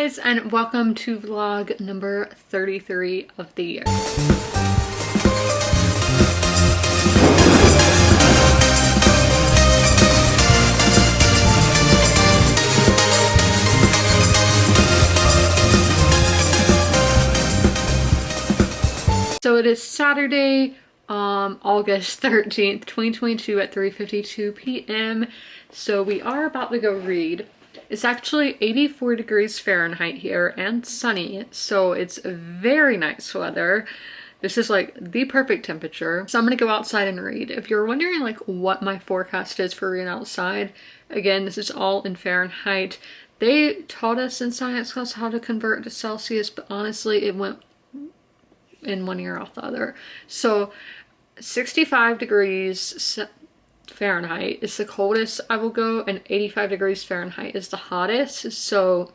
guys, and welcome to vlog number 33 of the year. So it is Saturday, August 13th, 2022 at 3:52 p.m. So we are about to go read. It's actually 84 degrees Fahrenheit here and sunny, so it's very nice weather. This is like the perfect temperature. So I'm gonna go outside and read. If you're wondering like what my forecast is for reading outside, again, this is all in Fahrenheit. They taught us in science class how to convert to Celsius, but honestly, it went in one ear out the other. So 65 degrees Fahrenheit is the coldest I will go, and 85 degrees Fahrenheit is the hottest. So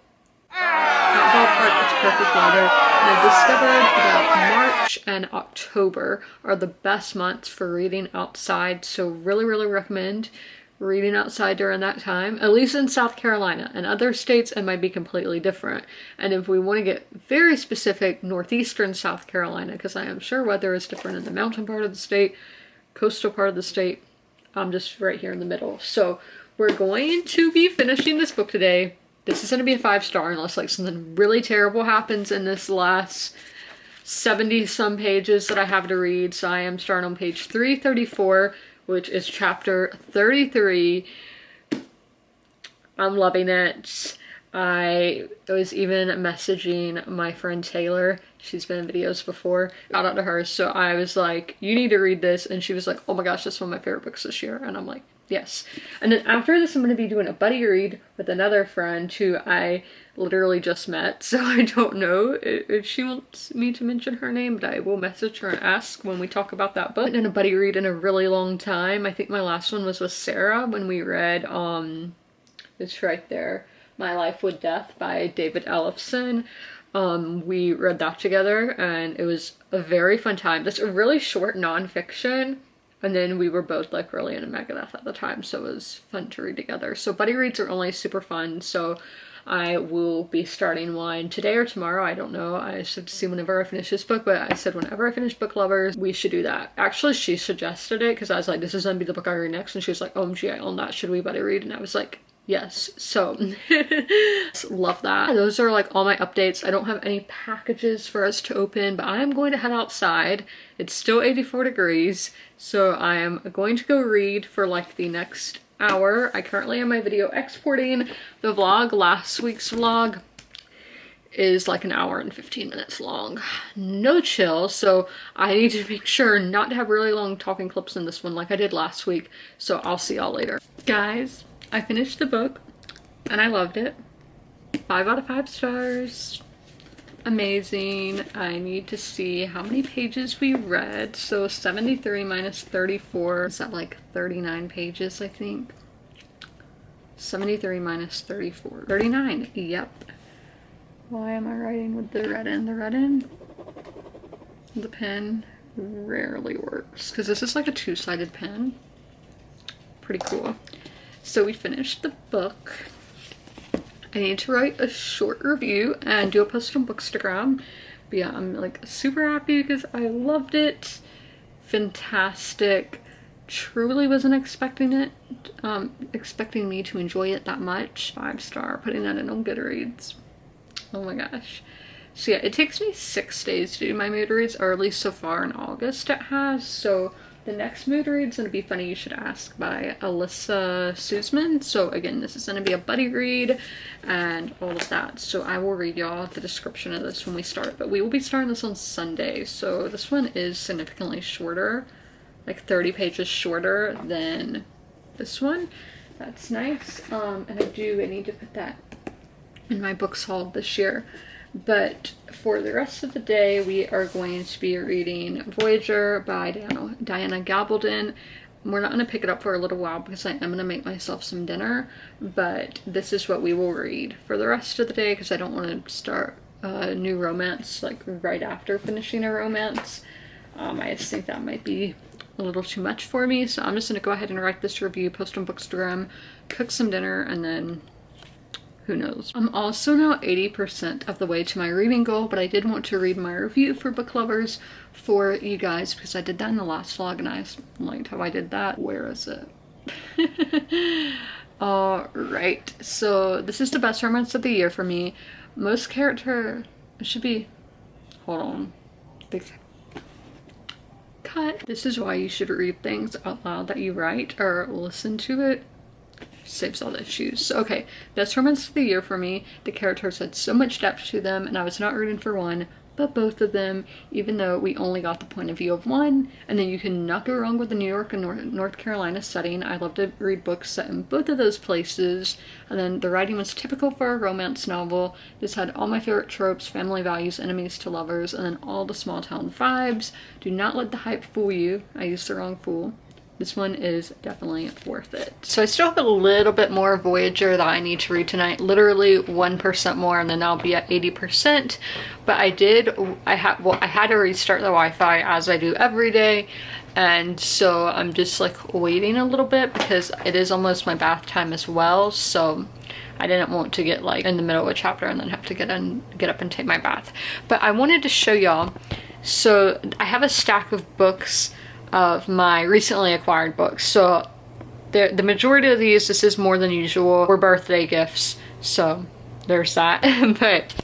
that ballpark is perfect weather. And I discovered that March and October are the best months for reading outside, so really recommend reading outside during that time, at least in South Carolina. In other states it might be completely different, and if we want to get very specific, northeastern South Carolina, because I am sure weather is different in the mountain part of the state, coastal part of the state. I'm just right here in the middle. So we're going to be finishing this book today. This is going to be a 5-star unless like something really terrible happens in this last 70 some pages that I have to read. So I am starting on page 334, which is chapter 33. I'm loving it. I was even messaging my friend Taylor. She's been in videos before. Shout out to her. So I was like, you need to read this. And she was like, oh my gosh, that's one of my favorite books this year. And I'm like, yes. And then after this, I'm going to be doing a buddy read with another friend who I literally just met. So I don't know if she wants me to mention her name, but I will message her and ask when we talk about that book. And a buddy read in a really long time. I think my last one was with Sarah when we read, it's right there, My Life with Death by David Ellefson. We read that together and it was a very fun time. That's a really short nonfiction, and then we were both like really into Megadeth at the time, so it was fun to read together. So buddy reads are only super fun, so I will be starting one today or tomorrow. I don't know. I should see whenever I finish this book, but I said whenever I finish Book Lovers, we should do that. Actually, she suggested it because I was like, this is gonna be the book I read next, and she was like, OMG, I own that. Should we buddy read? And I was like, yes. So love that. Those are like all my updates. I don't have any packages for us to open, but I am going to head outside. It's still 84 degrees, so I am going to go read for like the next hour. I currently have my video exporting the vlog. Last week's vlog is like an hour and 15 minutes long. No chill. So I need to make sure not to have really long talking clips in this one like I did last week. So I'll see y'all later. Guys, I finished the book and I loved it. 5 out of 5 stars. Amazing. I need to see how many pages we read. So 73 minus 34. Is that like 39 pages, I think? 73 minus 34. 39. Yep. Why am I writing with the red end? The red end? The pen rarely works because this is like a 2-sided pen. Pretty cool. So we finished the book. I need to write a short review and do a post on Bookstagram. But yeah, I'm like super happy because I loved it. Fantastic. Truly wasn't expecting it, expecting me to enjoy it that much. 5-star, putting that in on Goodreads. Oh my gosh. So yeah, it takes me 6 days to do my mood reads, or at least so far in August it has. So the next mood read is going to be Funny You Should Ask by Alyssa Suzman. So again, this is going to be a buddy read and all of that. So I will read y'all the description of this when we start. But we will be starting this on Sunday. So this one is significantly shorter, like 30 pages shorter than this one. That's nice. And I need to put that in my books haul this year. But for the rest of the day, we are going to be reading Voyager by Diana Gabaldon. We're not going to pick it up for a little while because I am going to make myself some dinner, but this is what we will read for the rest of the day because I don't want to start a new romance like right after finishing a romance. I just think that might be a little too much for me, so I'm just going to go ahead and write this review, post on Bookstagram, cook some dinner, and then who knows. I'm also now 80% of the way to my reading goal, but I did want to read my review for book lovers for you guys because I did that in the last vlog and I liked how I did that. Where is it? All right, so this is the best romance of the year for me. Most character, it should be, hold on, big cut. This is why you should read things out loud that you write or listen to it. Saves all the issues. So, okay, best romance of the year for me. The characters had so much depth to them and I was not rooting for one, but both of them, even though we only got the point of view of one. And then you can not go wrong with the New York and North Carolina setting. I love to read books set in both of those places. And then the writing was typical for a romance novel. This had all my favorite tropes: family values, enemies to lovers, and then all the small town vibes. Do not let the hype fool you. I used the wrong fool. This one is definitely worth it. So I still have a little bit more Voyager that I need to read tonight. Literally 1% more and then I'll be at 80%. But I had to restart the Wi-Fi as I do every day. And so I'm just like waiting a little bit because it is almost my bath time as well. So I didn't want to get like in the middle of a chapter and then have to get up and take my bath. But I wanted to show y'all. So I have a stack of books of my recently acquired books. So the majority of these, this is more than usual, were birthday gifts. So there's that. But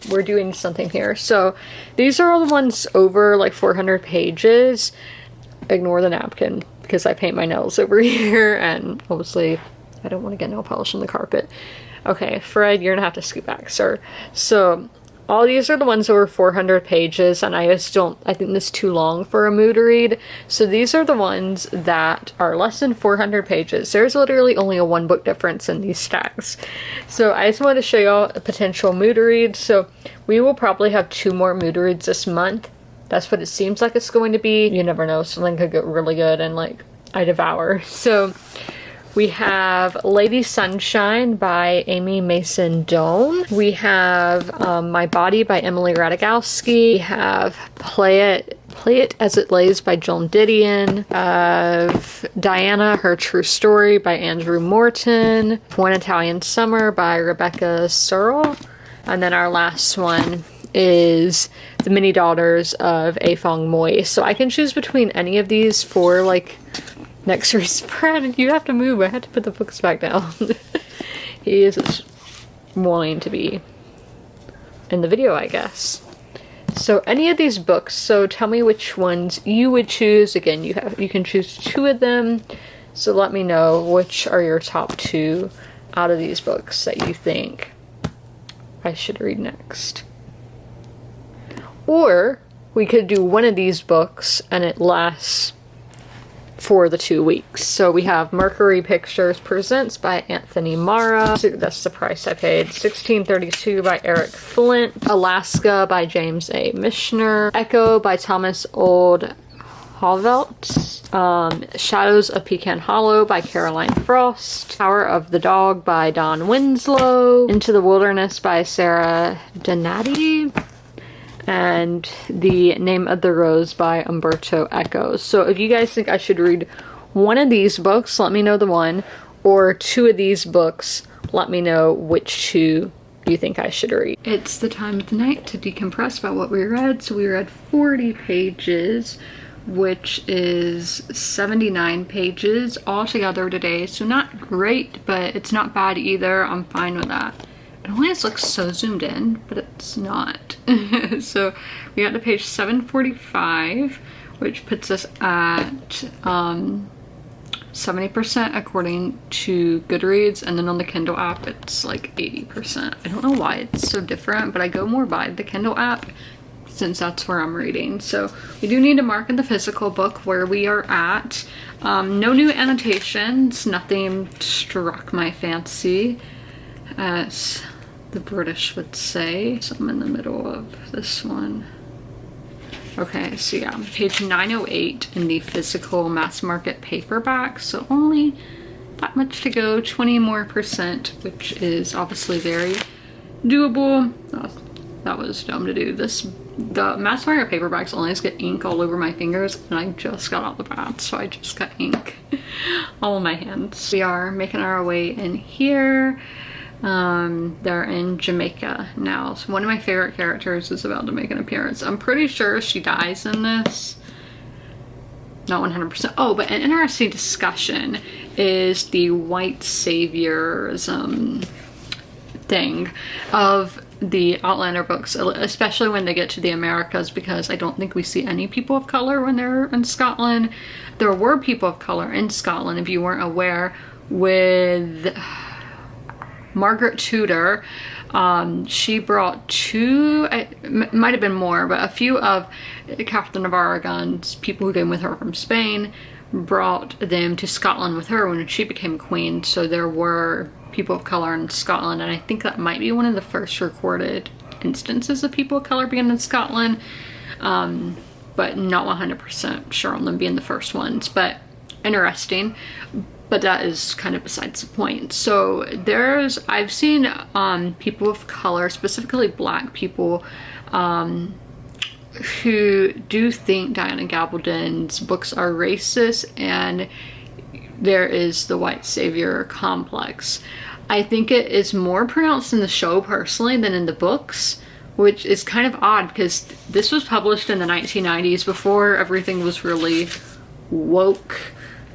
we're doing something here. So these are all the ones over like 400 pages. Ignore the napkin because I paint my nails over here and obviously I don't want to get nail polish on the carpet. Okay, Fred, you're gonna have to scoot back, sir. So all these are the ones over 400 pages and I think this is too long for a mood read. So these are the ones that are less than 400 pages. There's literally only a 1 book difference in these stacks. So I just wanted to show y'all a potential mood read. So we will probably have 2 more mood reads this month. That's what it seems like it's going to be. You never know, something could get really good and like I devour. So we have Lady Sunshine by Amy Mason Doan. We have My Body by Emily Ratajkowski. We have Play It As It Lays by Joan Didion. Diana, Her True Story by Andrew Morton. One Italian Summer by Rebecca Searle. And then our last one is The Mini Daughters of Afong Moy. So I can choose between any of these for like next read spread. You have to move. I had to put the books back down. He is wanting to be in the video, I guess. So any of these books, so tell me which ones you would choose. Again, you can choose 2 of them. So let me know which are your top 2 out of these books that you think I should read next. Or we could do one of these books and it lasts for the 2 weeks. So we have Mercury Pictures Presents by Anthony Mara. That's the price I paid. 1632 by Eric Flint. Alaska by James A. Michener. Echo by Thomas Old Havelt. Shadows of Pecan Hollow by Caroline Frost. Power of the Dog by Don Winslow. Into the Wilderness by Sarah Donati. And The Name of the Rose by Umberto Eco. So if you guys think I should read one of these books, let me know the one, or 2 of these books, let me know which 2 you think I should read. It's the time of the night to decompress about what we read. So we read 40 pages, which is 79 pages altogether today. So not great, but it's not bad either. I'm fine with that. It always looks so zoomed in, but it's not. So we got to page 745, which puts us at 70% according to Goodreads, and then on the Kindle app it's like 80%. I don't know why it's so different, but I go more by the Kindle app since that's where I'm reading. So we do need to mark in the physical book where we are at. No new annotations, nothing struck my fancy, as the British would say. So I'm in the middle of this one. Okay, so yeah, page 908 in the physical mass market paperback. So only that much to go, 20% more, which is obviously very doable. Oh, that was dumb to do. The mass market paperbacks only just get ink all over my fingers, and I just got out the bath, so I just got ink all in my hands. We are making our way in here. They're in Jamaica now. So one of my favorite characters is about to make an appearance. I'm pretty sure she dies in this. Not 100%. Oh, but an interesting discussion is the white saviorism thing of the Outlander books, especially when they get to the Americas, because I don't think we see any people of color when they're in Scotland. There were people of color in Scotland, if you weren't aware, with Margaret Tudor. She brought two, it might have been more, but a few of Catherine of Aragon's people who came with her from Spain, brought them to Scotland with her when she became queen. So there were people of color in Scotland, and I think that might be one of the first recorded instances of people of color being in Scotland, but not 100% sure on them being the first ones. But interesting. But that is kind of besides the point. So I've seen people of color, specifically black people, who do think Diana Gabaldon's books are racist, and there is the white savior complex. I think it is more pronounced in the show personally than in the books, which is kind of odd because this was published in the 1990s before everything was really woke.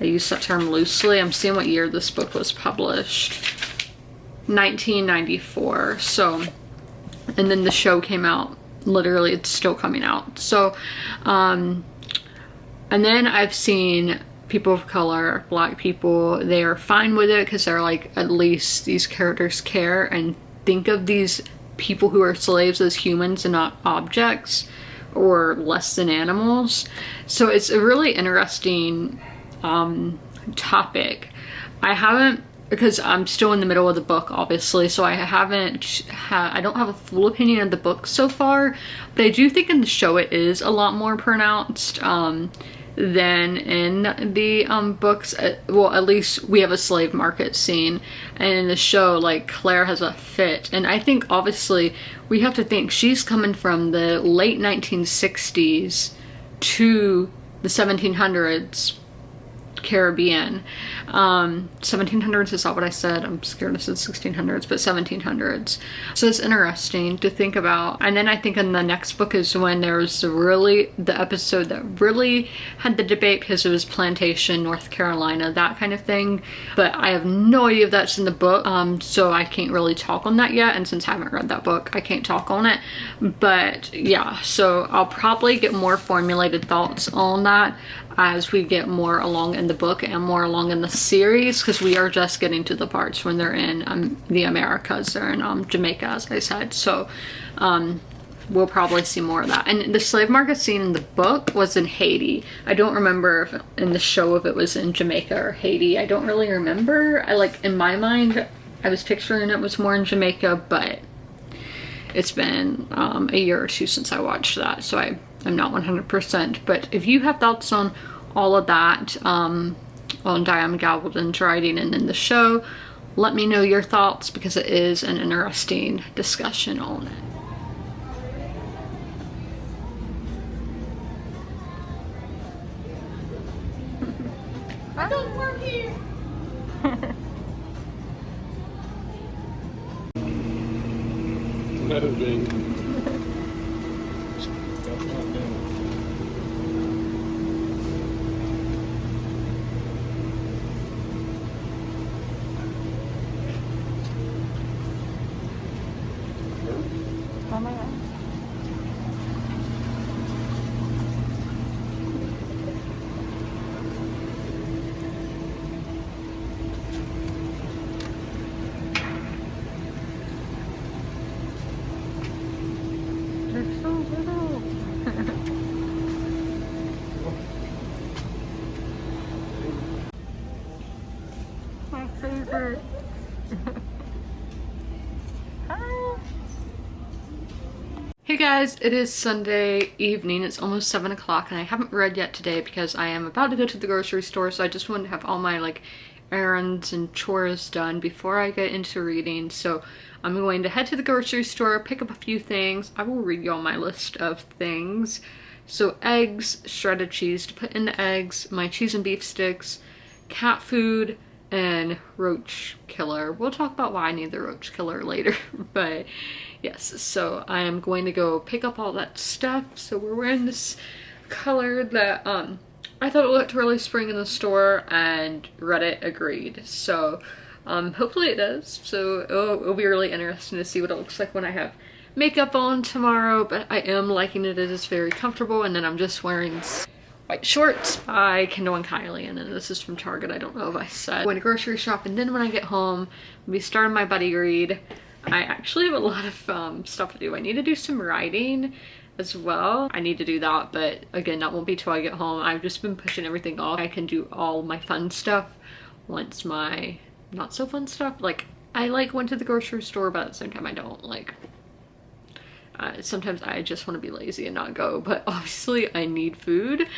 I use that term loosely. I'm seeing what year this book was published. 1994. So, and then the show came out. Literally, it's still coming out. So, and then I've seen people of color, black people, they are fine with it because they're like, at least these characters care and think of these people who are slaves as humans and not objects or less than animals. So it's a really interesting topic. I haven't, because I'm still in the middle of the book obviously, so I don't have a full opinion of the book so far, but I do think in the show it is a lot more pronounced than in the books. Well, at least we have a slave market scene, and in the show, like, Claire has a fit, and I think obviously we have to think she's coming from the late 1960s to the 1700s Caribbean. 1700s is not what I said. I'm scared I said 1600s, but 1700s. So it's interesting to think about. And then I think in the next book is when there was the episode that really had the debate, because it was plantation, North Carolina, that kind of thing. But I have no idea if that's in the book, so I can't really talk on that yet. And since I haven't read that book, I can't talk on it. But yeah, so I'll probably get more formulated thoughts on that as we get more along in the book and more along in the series, because we are just getting to the parts when they're in the Americas. They're in Jamaica, as I said. So we'll probably see more of that. And the slave market scene in the book was in Haiti. I don't remember if in the show if it was in Jamaica or Haiti. I don't really remember. In my mind, I was picturing it was more in Jamaica, but it's been a year or two since I watched that, so I'm not 100%. But if you have thoughts on all of that, on Diana Gabaldon's writing and in the show, let me know your thoughts, because it is an interesting discussion on it. I don't work here. Another thing. Oh my God. They're so little. My favorite. Hi. Hey guys, it is Sunday evening. It's almost 7 o'clock, and I haven't read yet today because I am about to go to the grocery store, so I just wanted to have all my errands and chores done before I get into reading. So I'm going to head to the grocery store, pick up a few things. I will read you all my list of things. So eggs, shredded cheese to put in the eggs, my cheese and beef sticks, cat food, and roach killer. We'll talk about why I need the roach killer later, but yes, so I am going to go pick up all that stuff. So we're wearing this color that I thought it looked really spring in the store, and Reddit agreed. So hopefully it does. So it'll be really interesting to see what it looks like when I have makeup on tomorrow, but I am liking it. It is very comfortable. And then I'm just wearing white shorts by Kendall and Kylie, and then this is from Target. I don't know if I said. I'm going to grocery shop, and then when I get home, I'll be starting my buddy read. I actually have a lot of stuff to do. I need to do some writing as well. I need to do that, but again, that won't be till I get home. I've just been pushing everything off. I can do all my fun stuff once my not so fun stuff. Like, I like went to the grocery store, but at the same time I don't. Like, sometimes I just want to be lazy and not go, but obviously I need food.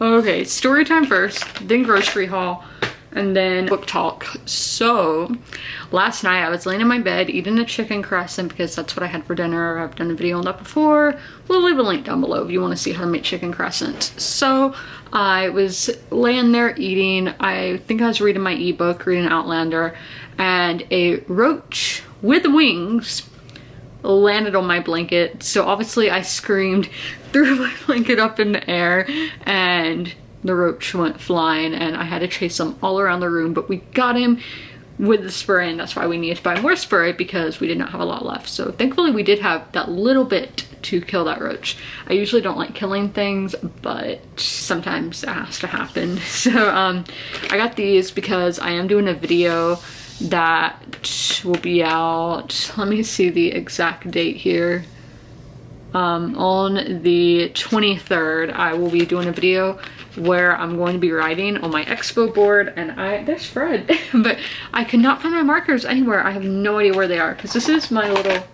Okay, story time first, then grocery haul, and then book talk. So last night I was laying in my bed eating a chicken crescent because that's what I had for dinner. I've done a video on that before. We'll leave a link down below if you want to see how to make chicken crescent. So I was laying there eating. I think I was reading my ebook, reading Outlander, and a roach with wings landed on my blanket. So obviously I screamed, threw my blanket up in the air, and the roach went flying, and I had to chase him all around the room, but we got him with the spray, and that's why we needed to buy more spray because we did not have a lot left. So thankfully we did have that little bit to kill that roach. I usually don't like killing things, but sometimes it has to happen. So I got these because I am doing a video that will be out, let me see the exact date here. On the 23rd, I will be doing a video where I'm going to be writing on my expo board, and there's Fred, but I could not find my markers anywhere. I have no idea where they are, because this is my little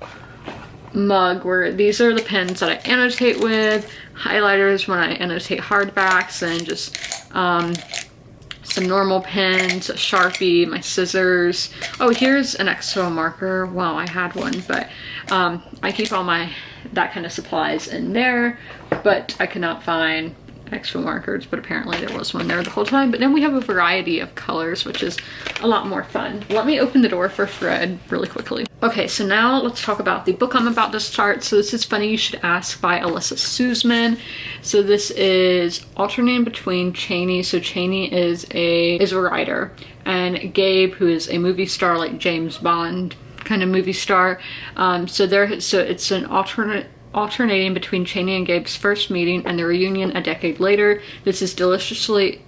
mug where these are the pens that I annotate with, highlighters when I annotate hardbacks, and just some normal pens, a Sharpie, my scissors. Oh, here's an expo marker. Wow, I had one, but I keep all my that kind of supplies in there, but I could not find expo markers, but apparently there was one there the whole time. But then we have a variety of colors, which is a lot more fun. Let me open the door for Fred really quickly. Okay, so now let's talk about the book I'm about to start. So this is Funny You Should Ask by Alyssa Sussman. So this is alternating between Cheney. So Cheney is a writer, and Gabe, who is a movie star, like James Bond kind of movie star. So it's an alternating between Cheney and Gabe's first meeting and the reunion a decade later. This deliciously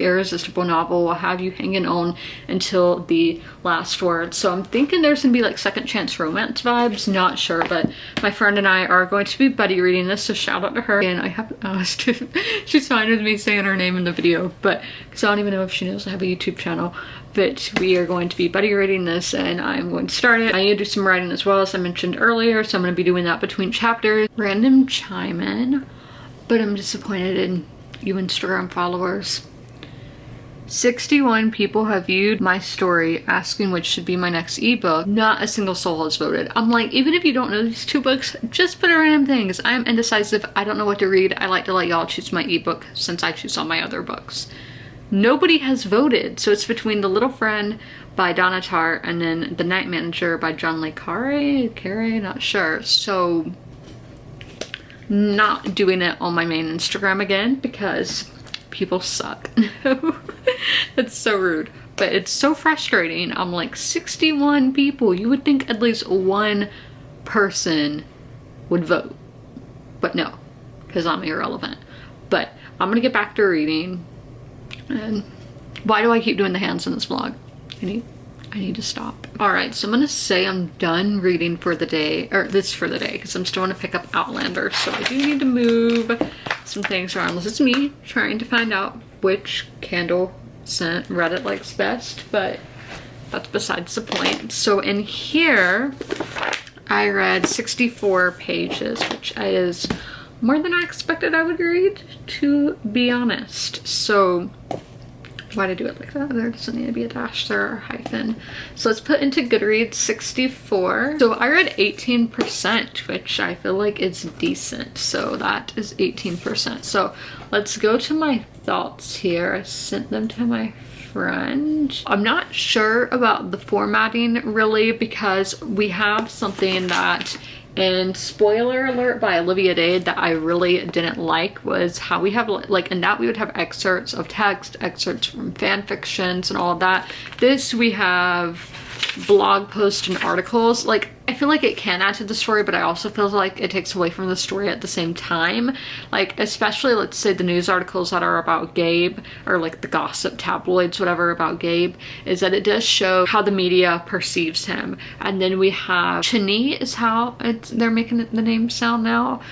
irresistible novel will have you hanging on until the last word. So I'm thinking there's gonna be like second chance romance vibes, not sure, but my friend and I are going to be buddy reading this, so shout out to her. And I haven't asked if she's fine with me saying her name in the video, but because I don't even know if she knows I have a YouTube channel. But we are going to be buddy reading this, and I'm going to start it. I need to do some writing as well, as I mentioned earlier, so I'm going to be doing that between chapters. Random chime in, but I'm disappointed in you Instagram followers. 61 people have viewed my story asking which should be my next ebook. Not a single soul has voted. I'm like, even if you don't know these two books, just put a random thing, because I am indecisive. I don't know what to read. I like to let y'all choose my ebook since I choose all my other books. Nobody has voted, so it's between The Little Friend by Donna Tartt and then The Night Manager by John Le Carre, not sure. So not doing it on my main Instagram again because people suck. That's so rude, but it's so frustrating. I'm like, 61 people. You would think at least one person would vote, but no, because I'm irrelevant. But I'm gonna get back to reading. And why do I keep doing the hands in this vlog? I need to stop. All right, so I'm gonna say I'm done reading for the day, or this for the day, because I'm still gonna pick up Outlander. So I do need to move some things around. This is me trying to find out which candle scent Reddit likes best, but that's besides the point. So in here, I read 64 pages, which is more than I expected I would read, to be honest. So why'd I do it like that? There doesn't need to be a dash there or a hyphen. So let's put into Goodreads 64. So I read 18%, which I feel like is decent. So that is 18%. So let's go to my thoughts here. I sent them to my friend. I'm not sure about the formatting really, because we have something that, and spoiler alert by Olivia Dade, that I really didn't like, was how we have like, in that we would have excerpts of text, excerpts from fan fictions and all of that. This we have blog posts and articles. Like, I feel like it can add to the story, but I also feel like it takes away from the story at the same time. Like, especially, let's say the news articles that are about Gabe, or like the gossip tabloids, whatever, about Gabe, is that it does show how the media perceives him. And then we have Chini, is how they're making the name sound now.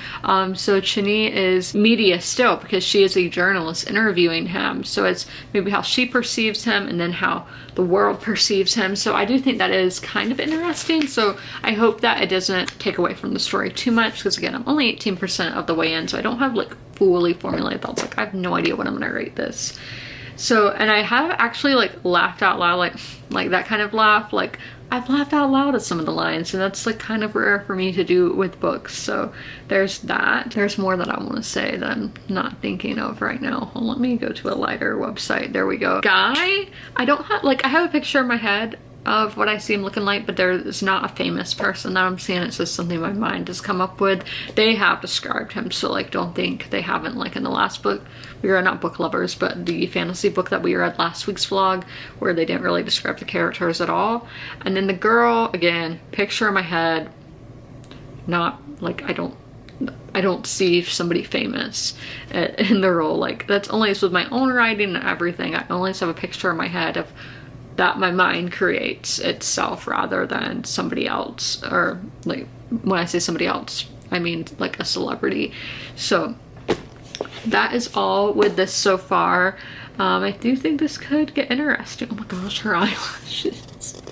So Chini is media still, because she is a journalist interviewing him. So it's maybe how she perceives him, and then how the world perceives him. So I do think that is kind of interesting. So I hope that it doesn't take away from the story too much, because again, I'm only 18% of the way in, so I don't have like fully formulated thoughts. Like, I have no idea what I'm gonna rate this. So, and I have actually like laughed out loud, like that kind of laugh. Like, I've laughed out loud at some of the lines, and that's like kind of rare for me to do with books. So there's that. There's more that I want to say that I'm not thinking of right now. Well, let me go to a lighter website. There we go. Guy, I don't have, like, I have a picture in my head of what I see him looking like, but there is not a famous person that I'm seeing. It's just something my mind has come up with. They have described him, so like, don't think they haven't. Like in the last book, we were not book lovers, but the fantasy book that we read last week's vlog, where they didn't really describe the characters at all. And then the girl, again, picture in my head, not like, I don't see somebody famous in the role. Like, that's only with my own writing and everything. I only have a picture in my head of that my mind creates itself, rather than somebody else. Or like, when I say somebody else, I mean like a celebrity. So that is all with this so far. I do think this could get interesting. Oh my gosh, her eyelashes.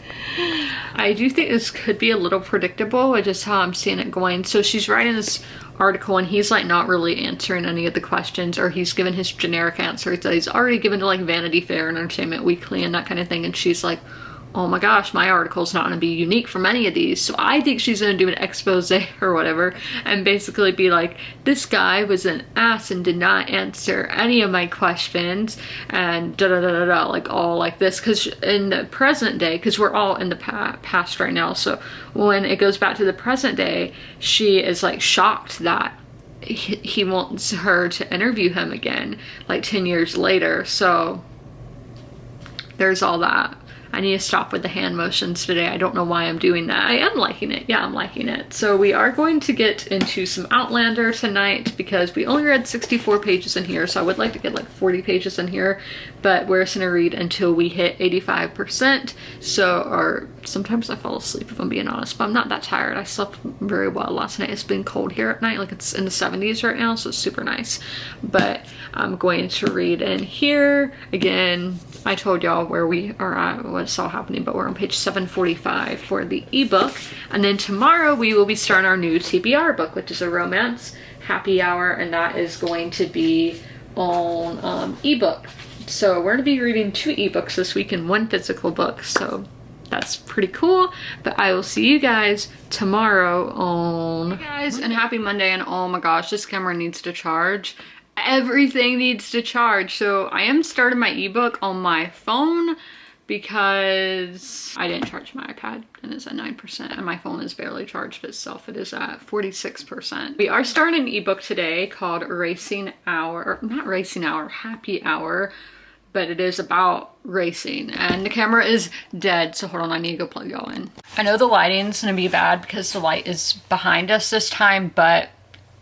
I do think this could be a little predictable, which is how I'm seeing it going. So she's writing this article, and he's like not really answering any of the questions, or he's given his generic answers that he's already given to like Vanity Fair and Entertainment Weekly and that kind of thing. And she's like, oh my gosh, my article's not going to be unique from any of these. So I think she's going to do an expose or whatever, and basically be like, this guy was an ass and did not answer any of my questions, and da da da da da, like all like this. Because in the present day, because we're all in the past right now, so when it goes back to the present day, she is like shocked that he wants her to interview him again, like 10 years later. So there's all that. I need to stop with the hand motions today. I don't know why I'm doing that. I am liking it. Yeah, I'm liking it. So we are going to get into some Outlander tonight, because we only read 64 pages in here. So I would like to get like 40 pages in here, but we're just gonna read until we hit 85%. So, or sometimes I fall asleep if I'm being honest, but I'm not that tired. I slept very well last night. It's been cold here at night. Like, it's in the 70s right now, so it's super nice. But I'm going to read in here. Again, I told y'all where we are at, what's all happening, but we're on page 745 for the ebook. And then tomorrow we will be starting our new TBR book, which is a romance happy hour, and that is going to be on ebook. So we're going to be reading 2 ebooks this week and 1 physical book. So that's pretty cool. But I will see you guys tomorrow on... Hey guys, and happy Monday. And oh my gosh, this camera needs to charge. Everything needs to charge. So I am starting my ebook on my phone, because I didn't charge my iPad, and it's at 9%, and my phone is barely charged itself. It is at 46%. We are starting an ebook today called Racing Hour, or not Racing Hour, Happy Hour, but it is about racing. And the camera is dead, so hold on, I need to go plug y'all in. I know the lighting's gonna be bad because the light is behind us this time, but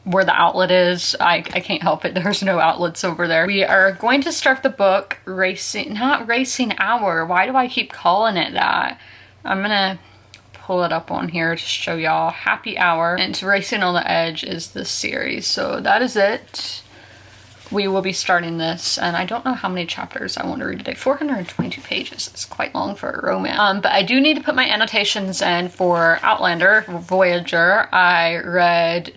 where the outlet is, I can't help it. There's no outlets over there. We are going to start the book Racing, not Racing Hour. Why do I keep calling it that? I'm gonna pull it up on here to show y'all. Happy Hour, and it's Racing on the Edge is this series. So that is it. We will be starting this, and I don't know how many chapters I want to read today. 422 pages. It's quite long for a romance. But I do need to put my annotations in for Outlander, Voyager. I read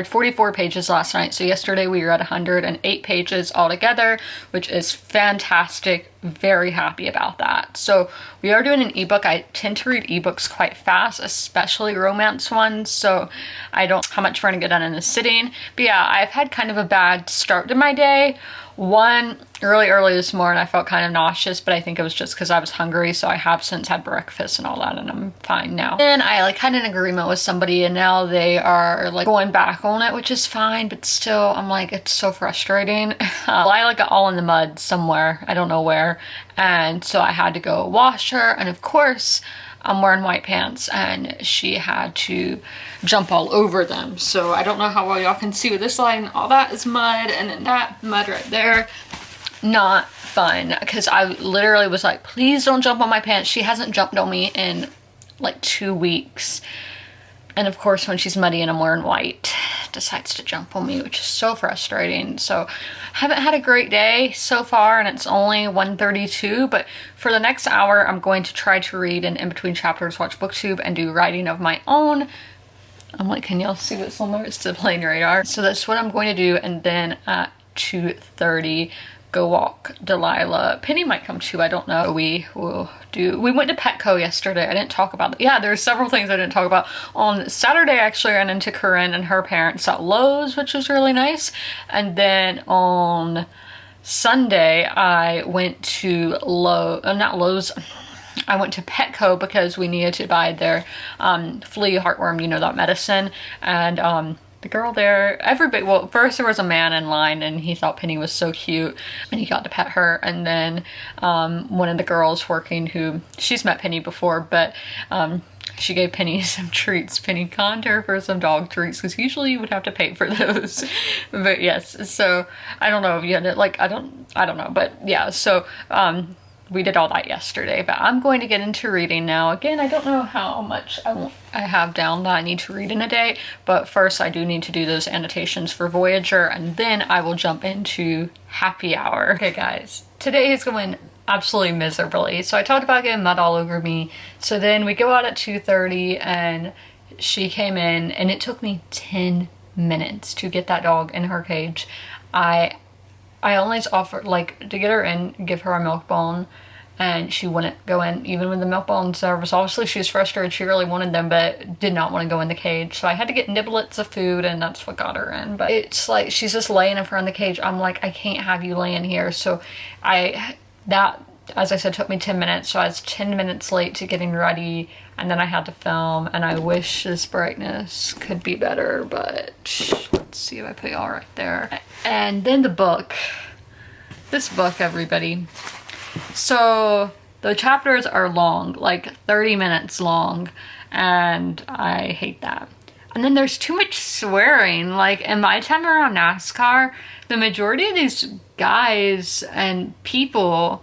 44 pages last night, so yesterday we read 108 pages altogether, which is fantastic very happy about that. So we are doing an ebook. I tend to read ebooks quite fast, especially romance ones, so I don't know how much we're gonna get done in a sitting. But yeah, I've had kind of a bad start to my day. One, early this morning I felt kind of nauseous, but I think it was just because I was hungry, so I have since had breakfast and all that, and I'm fine now. Then I like had an agreement with somebody, and now they are like going back on it, which is fine, but still I'm like, it's so frustrating. I like got all in the mud somewhere, I don't know where, and so I had to go wash her, and of course I'm wearing white pants and she had to jump all over them. So I don't know how well y'all can see with this line, all that is mud, and then that mud right there, not fun, because I literally was like, please don't jump on my pants. She hasn't jumped on me in like 2 weeks. And of course, when she's muddy and I'm wearing white, decides to jump on me, which is so frustrating. So haven't had a great day so far, and it's only 1:32, but for the next hour, I'm going to try to read and in between chapters, watch BookTube and do writing of my own. I'm like, can y'all see what's on there? It's the plane radar. So that's what I'm going to do, and then at 2:30, go walk Delilah. Penny might come too, I don't know. We went to Petco yesterday. I didn't talk about that. Yeah, there's several things I didn't talk about. On Saturday, I actually ran into Corinne and her parents at Lowe's, which was really nice. And then on Sunday, I went to not Lowe's, I went to Petco because we needed to buy their flea heartworm, you know, that medicine. And the girl there, everybody, well, first there was a man in line and he thought Penny was so cute and he got to pet her. And then one of the girls working, who she's met Penny before, but she gave Penny some treats. Penny conned her for some dog treats because usually you would have to pay for those. But yes, so I don't know if you had it, like, I don't know, but yeah, so we did all that yesterday, but I'm going to get into reading now. Again, I don't know how much I have down that I need to read in a day, but first I do need to do those annotations for Voyager, and then I will jump into happy hour. Okay guys, today is going absolutely miserably. So I talked about getting mud all over me. So then we go out at 2:30 and she came in, and it took me 10 minutes to get that dog in her cage. I always offered, like, to get her in, give her a milk bone, and she wouldn't go in, even with the milk bone service. Obviously, she was frustrated. She really wanted them, but did not want to go in the cage. So I had to get niblets of food, and that's what got her in. But it's like, she's just laying in front of the cage. I'm like, I can't have you laying here. So that, as I said, took me 10 minutes. So I was 10 minutes late to getting ready, and then I had to film, and I wish this brightness could be better, but let's see if I put y'all right there. And then the book. This book, everybody. So the chapters are long, like 30 minutes long, and I hate that. And then there's too much swearing. Like, in my time around NASCAR, the majority of these guys and people,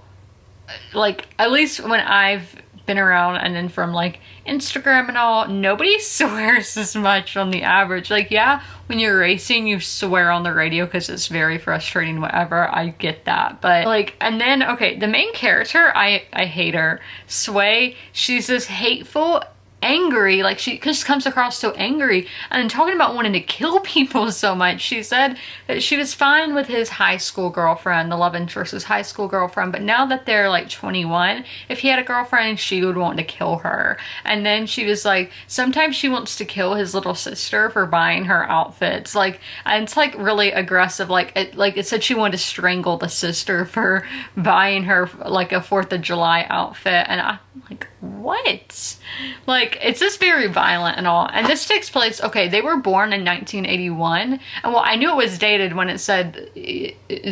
like, at least when I've been around, and then from like Instagram and all, nobody swears as much on the average. Like, yeah, when you're racing you swear on the radio because it's very frustrating, whatever, I get that, but like, and then okay, the main character, I hate her, Sway. She's this hateful, angry, like, she just comes across so angry, and then talking about wanting to kill people so much. She said that she was fine with his high school girlfriend, the love interest, his high school girlfriend, but now that they're like 21, if he had a girlfriend, she would want to kill her. And then she was like, sometimes she wants to kill his little sister for buying her outfits, like, and it's like really aggressive, like it said she wanted to strangle the sister for buying her like a 4th of July outfit, and I'm like, what? Like, it's just very violent and all. And this takes place, okay, they were born in 1981, and well, I knew it was dated when it said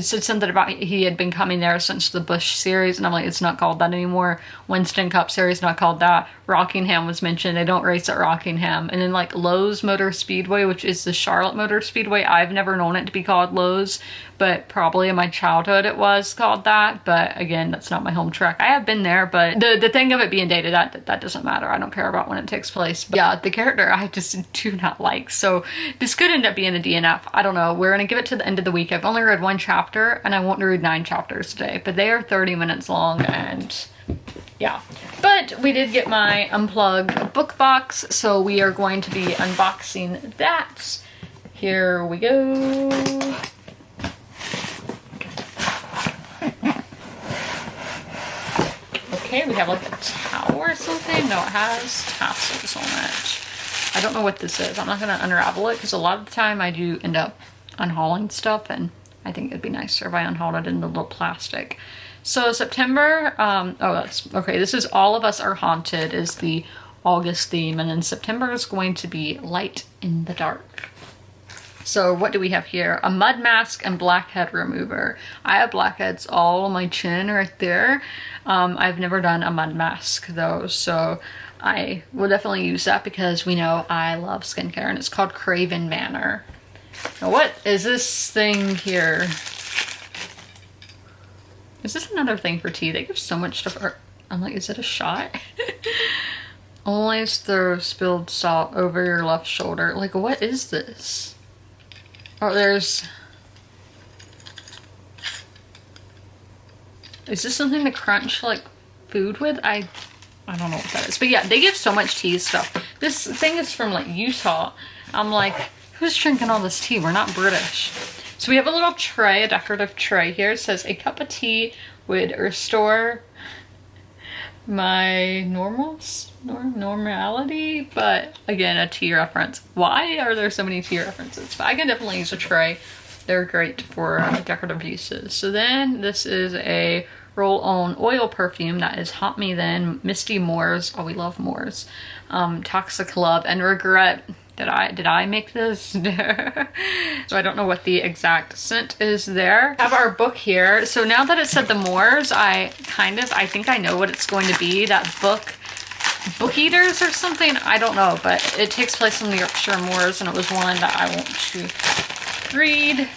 something about he had been coming there since the Bush series, and I'm like, it's not called that anymore. Winston Cup series, not called that. Rockingham was mentioned. They don't race at Rockingham. And then like Lowe's Motor Speedway, which is the Charlotte Motor Speedway, I've never known it to be called Lowe's, but probably in my childhood it was called that. But again, that's not my home track. I have been there, but the thing of it being dated, that doesn't matter. I don't care about when it takes place. But yeah, the character I just do not like. So this could end up being a DNF. I don't know. We're gonna give it to the end of the week. I've only read 1 chapter, and I want to read 9 chapters today, but they are 30 minutes long, and yeah. But we did get my Unplugged book box, so we are going to be unboxing that. Here we go. okay, we have like a towel or something. No, it has tassels on it. I don't know what this is. I'm not gonna unravel it because a lot of the time I do end up unhauling stuff, and I think it'd be nicer if I unhauled it in the little plastic. So September, oh, that's okay. This is All of Us Are Haunted is the August theme, and then September is going to be Light in the Dark. So what do we have here? A mud mask and blackhead remover. I have blackheads all on my chin right there. I've never done a mud mask though, so I will definitely use that because we know I love skincare, and it's called Craven Manor. Now what is this thing here? Is this another thing for tea? They give so much stuff. I'm like, is it a shot? Always throw spilled salt over your left shoulder. Like, what is this? Oh, there's... Is this something to crunch, like, food with? I don't know what that is. But yeah, they give so much tea stuff. This thing is from, like, Utah. I'm like, who's drinking all this tea? We're not British. So we have a little tray, a decorative tray here. It says, a cup of tea would restore my normality, but again, a tea reference. Why are there so many tea references? But I can definitely use a tray. They're great for decorative uses. So then this is a roll-on oil perfume that is Haunt Me Then, Misty Moors. Oh, we love Moors. Toxic Love and Regret. Did I make this? So I don't know what the exact scent is there. I have our book here. So now that it said the Moors, I think I know what it's going to be. That Book Eaters or something? I don't know, but it takes place in the Yorkshire Moors, and it was one that I want to read.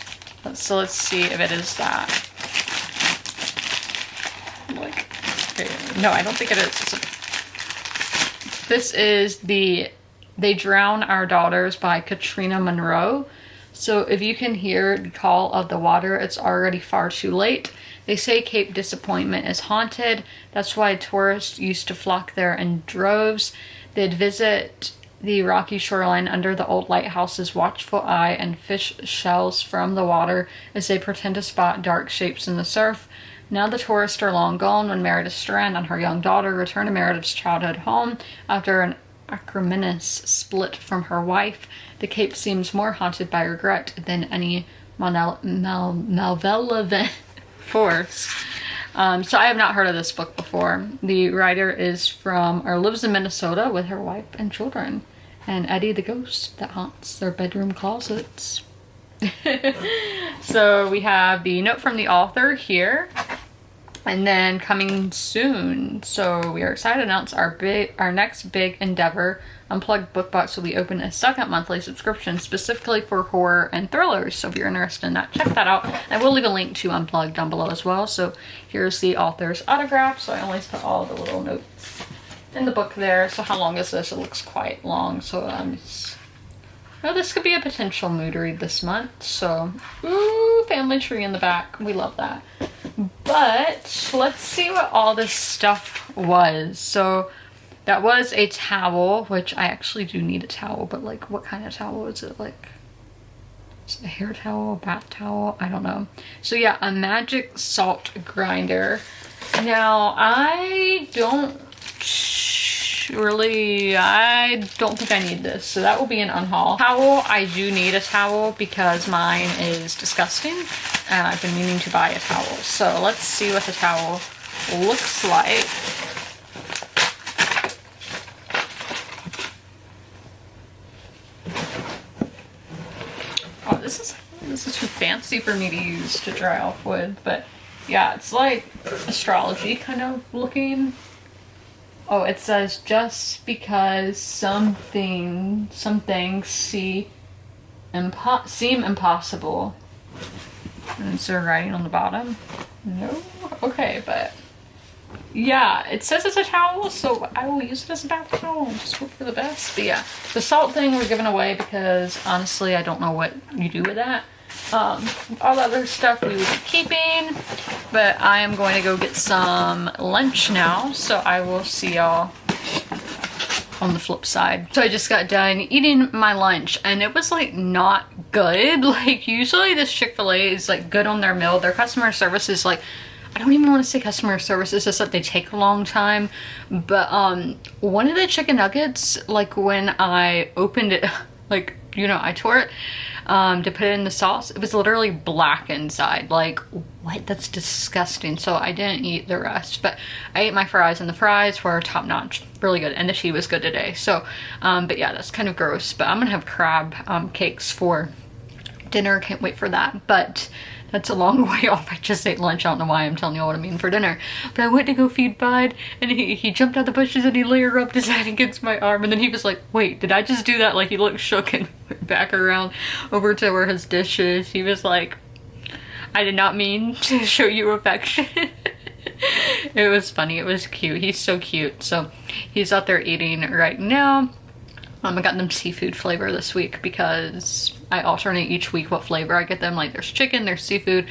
So let's see if it is that. Like, okay. No, I don't think it is. This is the They Drown Our Daughters by Katrina Monroe. So if you can hear the call of the water, it's already far too late. They say Cape Disappointment is haunted. That's why tourists used to flock there in droves. They'd visit the rocky shoreline under the old lighthouse's watchful eye and fish shells from the water as they pretend to spot dark shapes in the surf. Now the tourists are long gone when Meredith Strand and her young daughter return to Meredith's childhood home after an acrimonious split from her wife. The Cape seems more haunted by regret than any malevolent force. So I have not heard of this book before. The writer is from, or lives in Minnesota with her wife and children. And Eddie the ghost that haunts their bedroom closets. So we have the note from the author here. And then coming soon, so we are excited to announce our next big endeavor. Unplugged Book Box will be open a second monthly subscription specifically for horror and thrillers. So if you're interested in that, check that out. I will leave a link to Unplugged down below as well. So here's the author's autograph. So I always put all the little notes in the book there. So how long is this? It looks quite long. So well, this could be a potential mood read this month. So, ooh, family tree in the back. We love that. But let's see what all this stuff was. So that was a towel, which I actually do need a towel, but like what kind of towel is it? Like, is it a hair towel, a bath towel? I don't know. So yeah, a magic salt grinder. Now I don't think I need this, so that will be an unhaul. Towel, I do need a towel because mine is disgusting and I've been meaning to buy a towel. So let's see what the towel looks like. Oh, this is too fancy for me to use to dry off with, but yeah, it's like astrology kind of looking. Oh, it says just because some things seem impossible. And is there writing on the bottom? No? Okay, but yeah, it says it's a towel, so I will use it as a bath towel and just hope for the best. But yeah, the salt thing we're giving away because honestly, I don't know what you do with that. All the other stuff we will be keeping, but I am going to go get some lunch now, so I will see y'all on the flip side. So I just got done eating my lunch and it was like not good. Like usually this Chick-fil-A is like good on their meal. Their customer service is like I don't even want to say customer service, it's just that they take a long time. But one of the chicken nuggets, like when I opened it, like, you know, I tore it to put it in the sauce, it was literally black inside. Like, what? That's disgusting. So I didn't eat the rest, but I ate my fries, and the fries were top notch, really good, and the tea was good today. So but yeah, that's kind of gross. But I'm gonna have crab cakes for dinner. Can't wait for that. But that's a long way off. I just ate lunch. I don't know why I'm telling you what I mean for dinner. But I went to go feed Bud, and he jumped out the bushes and he layered up his head against my arm, and then he was like, wait, did I just do that? Like, he looked shook and went back around over to where his dish is. He was like, I did not mean to show you affection. It was funny. It was cute. He's so cute. So he's out there eating right now. I got them seafood flavor this week because I alternate each week what flavor I get them. Like, there's chicken, there's seafood.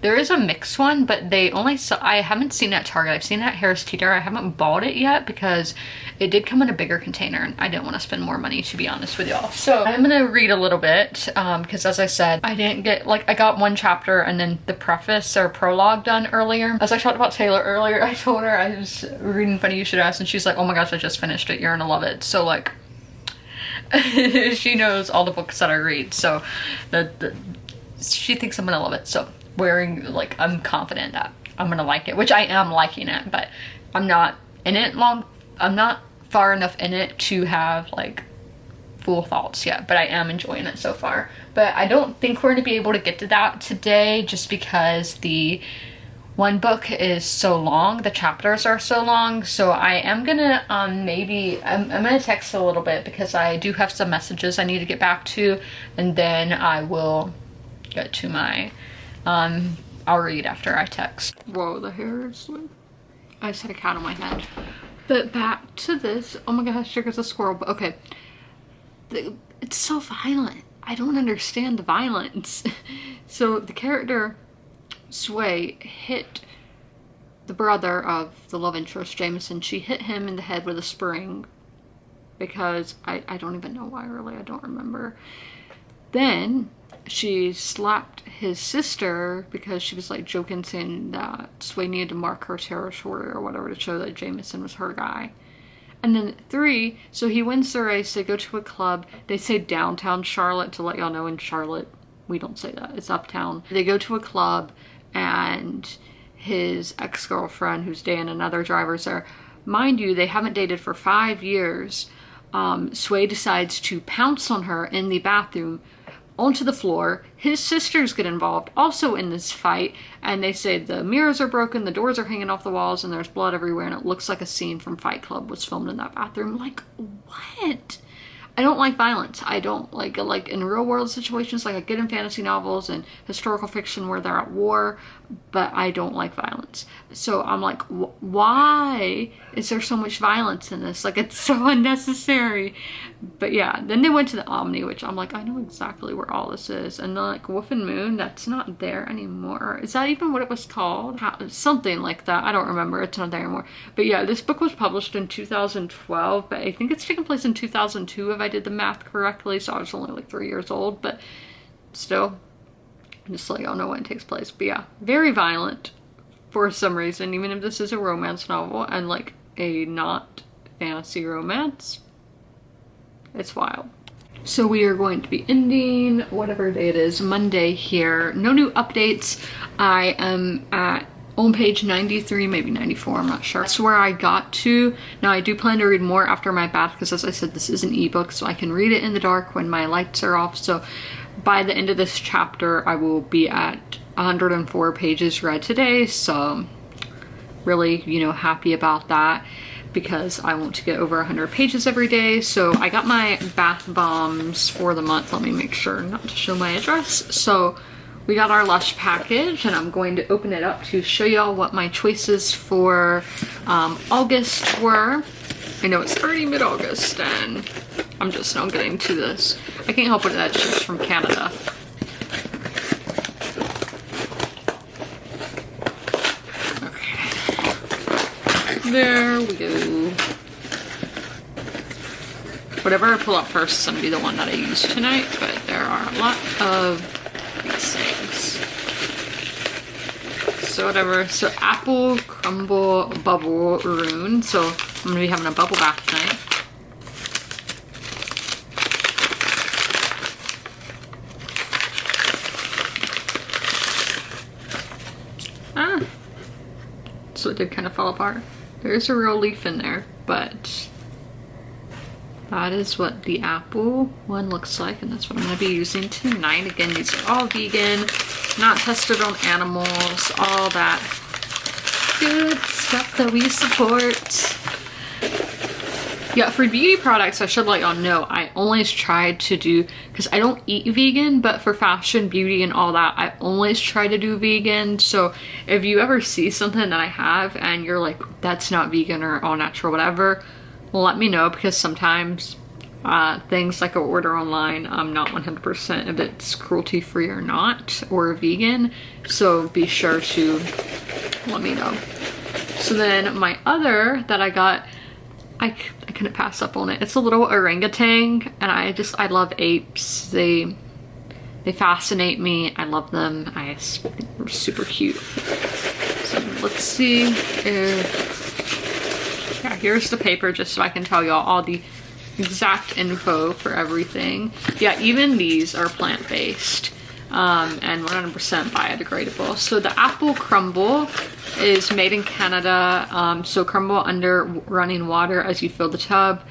There is a mixed one, but they only sell, I haven't seen it at Target. I've seen it at Harris Teeter. I haven't bought it yet because it did come in a bigger container and I didn't want to spend more money, to be honest with y'all. So I'm gonna read a little bit because, as I said, I didn't get, like, I got one chapter and then the preface or prologue done earlier. As I talked about Taylor earlier, I told her I was reading Funny You Should Ask, and she's like, oh my gosh, I just finished it. You're gonna love it. So, like, she knows all the books that I read, so she thinks I'm gonna love it. So like, I'm confident that I'm gonna like it, which I am liking it, but I'm not in it long. I'm not far enough in it to have like full thoughts yet, but I am enjoying it so far. But I don't think we're gonna be able to get to that today, just because the one book is so long, the chapters are so long. So I am gonna I'm gonna text a little bit because I do have some messages I need to get back to, and then I will get to my I'll read after I text. Whoa, the hair is like, I just had a cat on my head. But back to this. Oh my gosh, there goes a squirrel. But okay, it's so violent. I don't understand the violence. So the character Sway hit the brother of the love interest, Jameson. She hit him in the head with a spring because I don't even know why, really. I don't remember. Then she slapped his sister because she was like joking, saying that Sway needed to mark her territory or whatever to show that Jameson was her guy. And then 3, so he wins the race. They go to a club. They say downtown Charlotte, to let y'all know in Charlotte we don't say that. It's uptown. They go to a club, and his ex-girlfriend, who's dating another driver's there. Mind you, they haven't dated for 5 years. Sway decides to pounce on her in the bathroom onto the floor. His sisters get involved also in this fight, and they say the mirrors are broken, the doors are hanging off the walls, and there's blood everywhere, and it looks like a scene from Fight Club was filmed in that bathroom. Like, what? I don't like violence. I don't like in real world situations, like I get in fantasy novels and historical fiction where they're at war, but I don't like violence. So I'm like, why is there so much violence in this? Like, it's so unnecessary. But yeah, then they went to the Omni, which I'm like, I know exactly where all this is. And then like Wolf and Moon, that's not there anymore. Is that even what it was called? Something like that. I don't remember. It's not there anymore. But yeah, this book was published in 2012, but I think it's taken place in 2002 if I did the math correctly. So I was only like 3 years old, but still, just so y'all know when it takes place. But yeah, very violent for some reason, even if this is a romance novel and like a not fantasy romance. It's wild. So we are going to be ending whatever day it is, Monday here. No new updates. I am on page 93, maybe 94, I'm not sure. That's where I got to. Now I do plan to read more after my bath because, as I said, this is an ebook, so I can read it in the dark when my lights are off. So by the end of this chapter, I will be at 104 pages read today. So really, you know, happy about that, because I want to get over 100 pages every day. So I got my bath bombs for the month. Let me make sure not to show my address. So we got our Lush package, and I'm going to open it up to show y'all what my choices for August were. I know it's already mid-August, and I'm just now getting to this. I can't help it that she's from Canada. There we go. Whatever I pull up first is going to be the one that I use tonight, but there are a lot of these things. so whatever. So apple crumble bubble rune. So I'm gonna be having a bubble bath tonight. Ah, so it did kind of fall apart. There's a real leaf in there, but that is what the apple one looks like, and that's what I'm gonna be using tonight. Again, these are all vegan, not tested on animals, all that good stuff that we support. Yeah, for beauty products, I should let y'all know, I always try to do, because I don't eat vegan, but for fashion, beauty, and all that, I always try to do vegan. So if you ever see something that I have and you're like, that's not vegan or all natural, whatever, let me know, because sometimes things like I order online, I'm not 100% if it's cruelty free or not, or vegan. So be sure to let me know. So then my other that I got, I couldn't pass up on it. It's a little orangutan, and I love apes. They fascinate me. I love them. I think they're super cute. So let's see if, yeah, here's the paper just so I can tell y'all all the exact info for everything. Yeah, even these are plant-based and 100% biodegradable. So the apple crumble is made in Canada. So crumble under running water as you fill the tub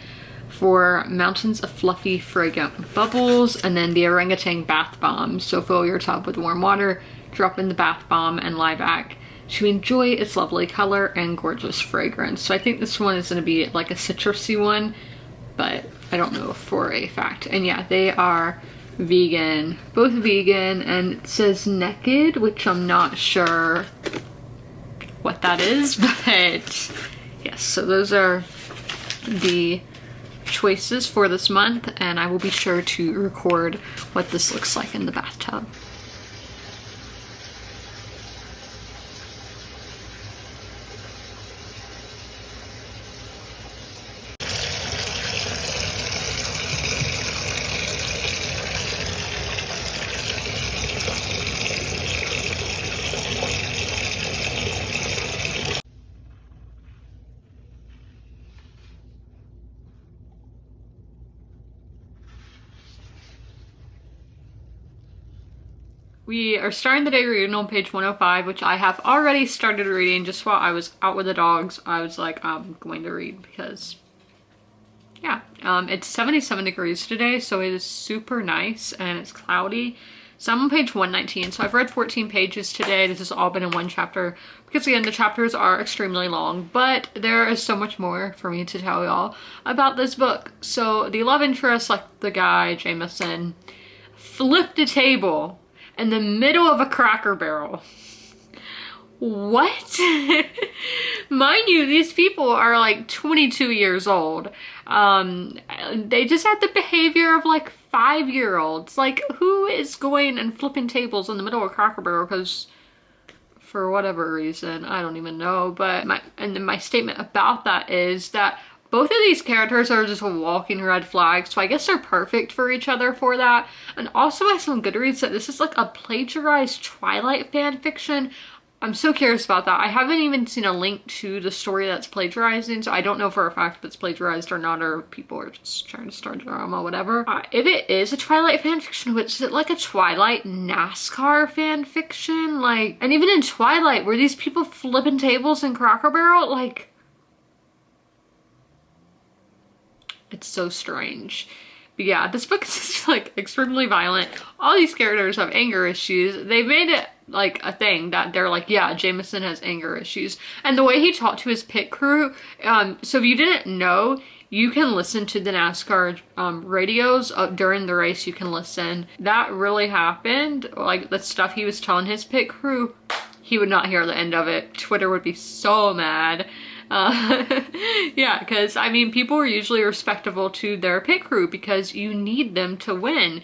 for mountains of fluffy fragrant bubbles. And then the orangutan bath bomb. So fill your tub with warm water, drop in the bath bomb, and lie back to enjoy its lovely color and gorgeous fragrance. So I think this one is going to be like a citrusy one, but I don't know for a fact. And yeah, they are vegan, both vegan, and it says naked, which I'm not sure what that is, but yes, so those are the choices for this month, and I will be sure to record what this looks like in the bathtub. We are starting the day reading on page 105, which I have already started reading just while I was out with the dogs. I was like, I'm going to read because, yeah. It's 77 degrees today, so it is super nice, and it's cloudy. So I'm on page 119, so I've read 14 pages today. This has all been in one chapter, because again, the chapters are extremely long, but there is so much more for me to tell y'all about this book. So the love interest, like the guy, Jameson, flipped a table in the middle of a Cracker Barrel. What? Mind you, these people are like 22 years old. They just had the behavior of like 5-year-olds. Like, who is going and flipping tables in the middle of a Cracker Barrel? Because for whatever reason, I don't even know. But my statement about that is that both of these characters are just walking red flags, so I guess they're perfect for each other for that. And also I saw on Goodreads that this is like a plagiarized Twilight fan fiction. I'm so curious about that. I haven't even seen a link to the story that's plagiarizing, so I don't know for a fact if it's plagiarized or not, or people are just trying to start drama, whatever. If it is a Twilight fan fiction, is it like a Twilight NASCAR fan fiction? Like, and even in Twilight, were these people flipping tables in Cracker Barrel? Like, it's so strange. But yeah, this book is just like extremely violent. All these characters have anger issues. They made it like a thing that they're like, yeah, Jameson has anger issues. And the way he talked to his pit crew, so if you didn't know, you can listen to the NASCAR radios during the race. You can listen. That really happened. Like the stuff he was telling his pit crew, he would not hear the end of it. Twitter would be so mad. Yeah, because I mean, people are usually respectable to their pit crew because you need them to win.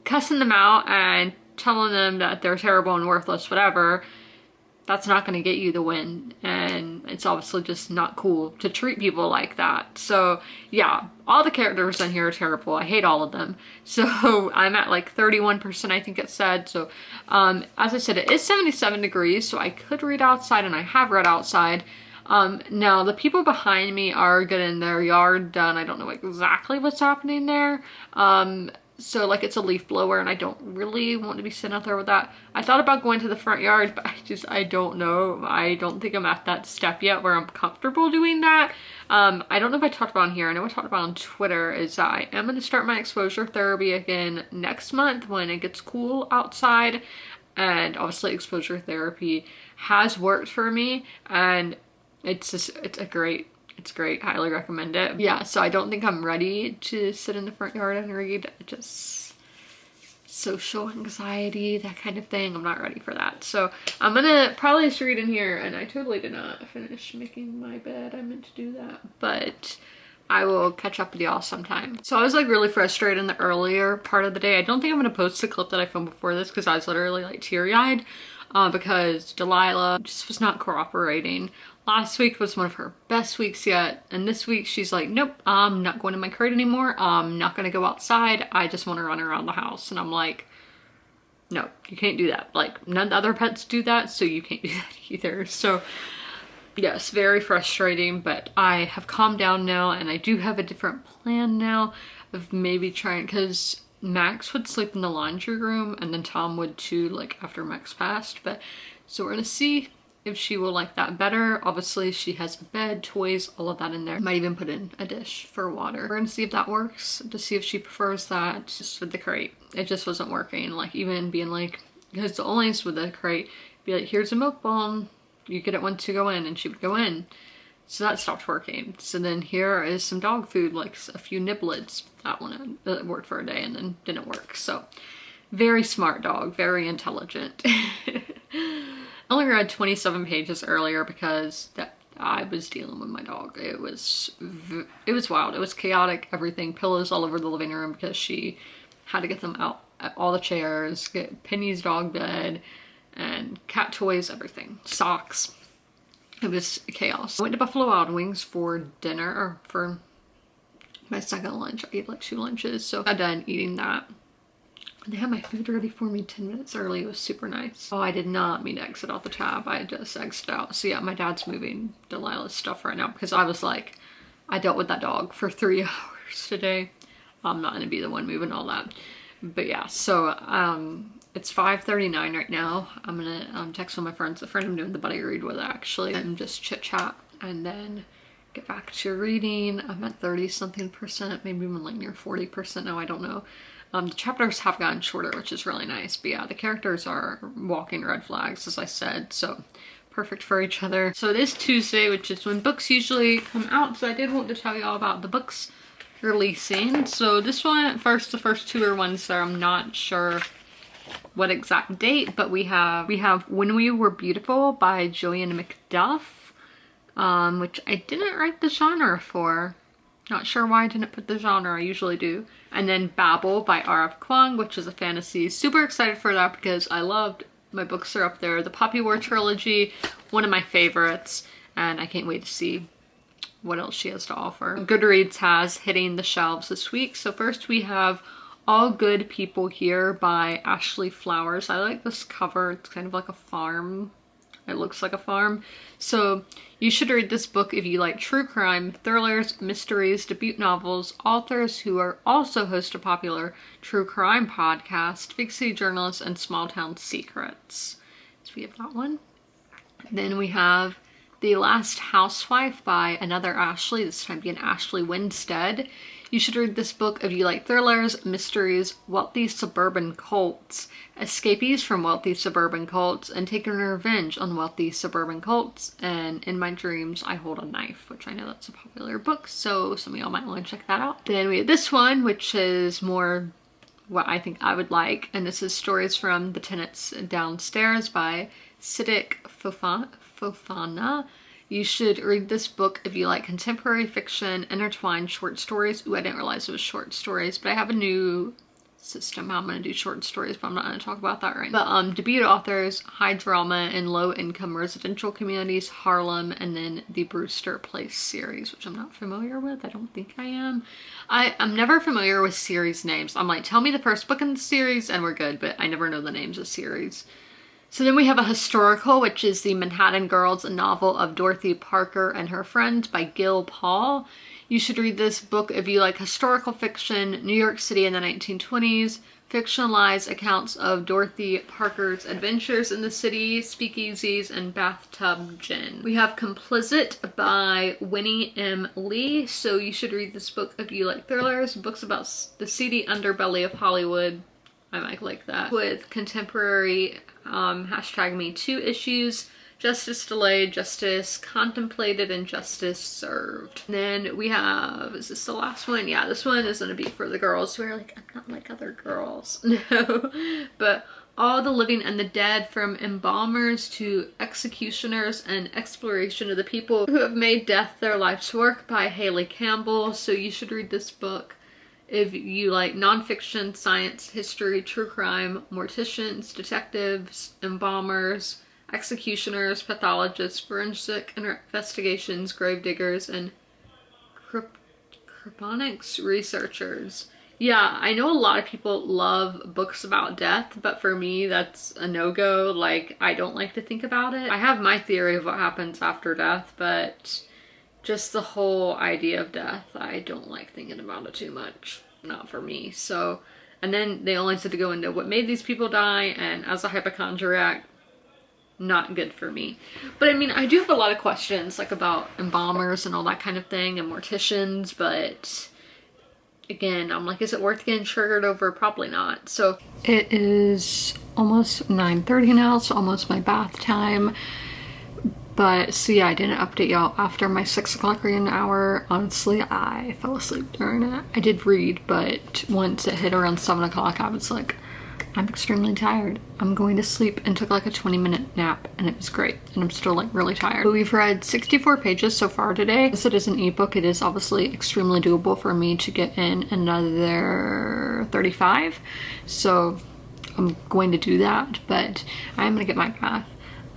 Cussing them out and telling them that they're terrible and worthless, whatever, that's not going to get you the win, and it's obviously just not cool to treat people like that. So yeah, all the characters in here are terrible. I hate all of them. So I'm at like 31%, I think it said. So as I said, it is 77 degrees, so I could read outside, and I have read outside. Now the people behind me are getting their yard done. I don't know exactly what's happening there. So like it's a leaf blower, and I don't really want to be sitting out there with that. I thought about going to the front yard, but I don't know. I don't think I'm at that step yet where I'm comfortable doing that. I don't know if I talked about on here. I know I talked about on Twitter is that I am going to start my exposure therapy again next month when it gets cool outside. And obviously exposure therapy has worked for me, and it's great. Highly recommend it. Yeah, so I don't think I'm ready to sit in the front yard and read. Just social anxiety, that kind of thing. I'm not ready for that. So I'm gonna probably just read in here, and I totally did not finish making my bed. I meant to do that, but I will catch up with y'all sometime. So I was like really frustrated in the earlier part of the day. I don't think I'm gonna post the clip that I filmed before this because I was literally like teary-eyed because Delilah just was not cooperating. Last week was one of her best weeks yet, and this week she's like, nope, I'm not going to my crate anymore. I'm not gonna go outside. I just want to run around the house. And I'm like, no, you can't do that. Like, none of the other pets do that, so you can't do that either. So yes, very frustrating, but I have calmed down now, and I do have a different plan now of maybe trying, because Max would sleep in the laundry room, and then Tom would too, like after Max passed. But so we're gonna see if she will like that better. Obviously she has a bed, toys, all of that in there. Might even put in a dish for water. We're gonna see if that works, to see if she prefers that. Just with the crate, it just wasn't working. Like even being like, because the only is with the crate, be like, here's a milk bone, you get it once you go in, and she would go in. So that stopped working. So then here is some dog food, like a few niblets. That one worked for a day and then didn't work. So very smart dog, very intelligent. I only read 27 pages earlier because I was dealing with my dog. It was wild. It was chaotic, everything. Pillows all over the living room because she had to get them out at all the chairs, get Penny's dog bed, and cat toys, everything. Socks. It was chaos. I went to Buffalo Wild Wings for dinner, or for my second lunch. I ate like 2 lunches, so I got done eating that. They had my food ready for me 10 minutes early. It was super nice. Oh, I did not mean to exit off the tab. I just exited out. So yeah, my dad's moving Delilah's stuff right now because I was like, I dealt with that dog for 3 hours today. I'm not gonna be the one moving all that. But yeah, so it's 5:39 right now. I'm gonna text one of my friends, the friend I'm doing the buddy read with actually, and just chit chat and then get back to reading. I'm at 30-something%, maybe even like near 40% now, I don't know. The chapters have gotten shorter, which is really nice. But yeah, the characters are walking red flags, as I said, so perfect for each other. So it is Tuesday, which is when books usually come out. So I did want to tell you all about the books releasing. So this one, the first 2 are ones that I'm not sure what exact date, but we have When We Were Beautiful by Jillian McDuff, which I didn't write the genre for. Not sure why I didn't put the genre, I usually do. And then Babel by R.F. Kuang, which is a fantasy. Super excited for that because I loved, my books are up there. The Poppy War trilogy, one of my favorites, and I can't wait to see what else she has to offer. Goodreads has hitting the shelves this week. So first we have All Good People Here by Ashley Flowers. I like this cover. It's kind of like a farm. It looks like a farm. So you should read this book if you like true crime, thrillers, mysteries, debut novels, authors who are also hosts of popular true crime podcast, big city journalists, and small town secrets. So we have that one. Then we have The Last Housewife by another Ashley, this time being Ashley Winstead. You should read this book if you like thrillers, mysteries, wealthy suburban cults, escapees from wealthy suburban cults, and taking revenge on wealthy suburban cults. And In My Dreams, I Hold a Knife, which I know that's a popular book, so some of y'all might want to check that out. Then we have this one, which is more what I think I would like, and this is Stories from the Tenants Downstairs by Siddiq Fofana. You should read this book if you like contemporary fiction, intertwined short stories. Ooh, I didn't realize it was short stories, but I have a new system. I'm going to do short stories, but I'm not going to talk about that right now. But debut authors, high drama in low income residential communities, Harlem, and then the Brewster Place series, which I'm not familiar with. I don't think I am. I'm never familiar with series names. I'm like, tell me the first book in the series and we're good, but I never know the names of series. So then we have a historical, which is the Manhattan Girls, a novel of Dorothy Parker and Her Friends by Gil Paul. You should read this book if you like historical fiction, New York City in the 1920s, fictionalized accounts of Dorothy Parker's adventures in the city, speakeasies, and bathtub gin. We have Complicit by Winnie M. Lee. So you should read this book if you like thrillers, books about the seedy underbelly of Hollywood. I might like that. With contemporary #MeToo issues, justice delayed, justice contemplated, and justice served. And then we have, is this the last one? Yeah, this one is going to be for the girls who are like, I'm not like other girls. No, but All the Living and the Dead, from embalmers to executioners, and exploration of the people who have made death their life's work by Haley Campbell. So you should read this book if you like nonfiction, science, history, true crime, morticians, detectives, embalmers, executioners, pathologists, forensic investigations, gravediggers, and cryptonics researchers. Yeah, I know a lot of people love books about death, but for me, that's a no-go. Like, I don't like to think about it. I have my theory of what happens after death, but just the whole idea of death, I don't like thinking about it too much. Not for me. So, and then they only said to go into what made these people die, and as a hypochondriac, not good for me. But I mean, I do have a lot of questions like about embalmers and all that kind of thing, and morticians, but again, I'm like, is it worth getting triggered over? Probably not. So it is almost 9:30 now. It's almost my bath time. But so yeah, I didn't update y'all after my 6 o'clock reading hour. Honestly, I fell asleep during it. I did read, but once it hit around 7 o'clock, I was like, I'm extremely tired. I'm going to sleep, and took like a 20-minute nap, and it was great. And I'm still like really tired. But we've read 64 pages so far today. As it is an ebook, it is obviously extremely doable for me to get in another 35. So I'm going to do that, but I am gonna get my bath.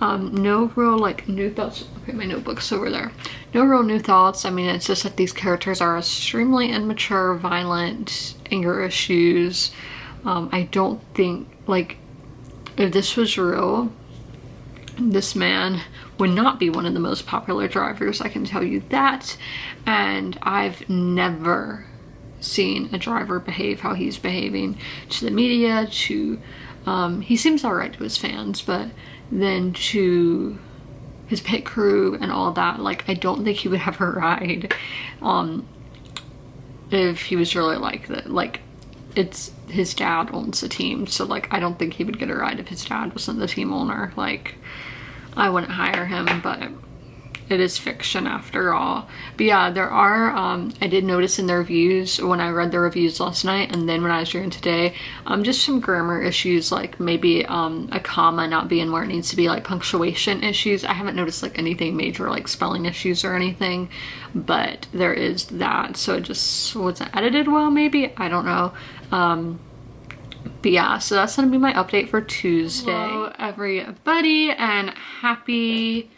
No real like new thoughts. Okay, my notebook's over there. No real new thoughts. I mean, it's just that these characters are extremely immature, violent, anger issues. I don't think, like, if this was real, this man would not be one of the most popular drivers, I can tell you that. And I've never seen a driver behave how he's behaving to the media, to he seems all right to his fans, but then to his pit crew and all that. Like, I don't think he would have a ride if he was really like that. Like, it's his dad owns the team, so like I don't think he would get a ride if his dad wasn't the team owner. Like, I wouldn't hire him, but it is fiction after all. But yeah, there are I did notice in the reviews when I read the reviews last night, and then when I was reading today, just some grammar issues, like maybe a comma not being where it needs to be, like punctuation issues. I haven't noticed like anything major like spelling issues or anything, but there is that. So it just wasn't edited well, maybe, I don't know. But yeah, so that's gonna be my update for Tuesday. Hello everybody, and happy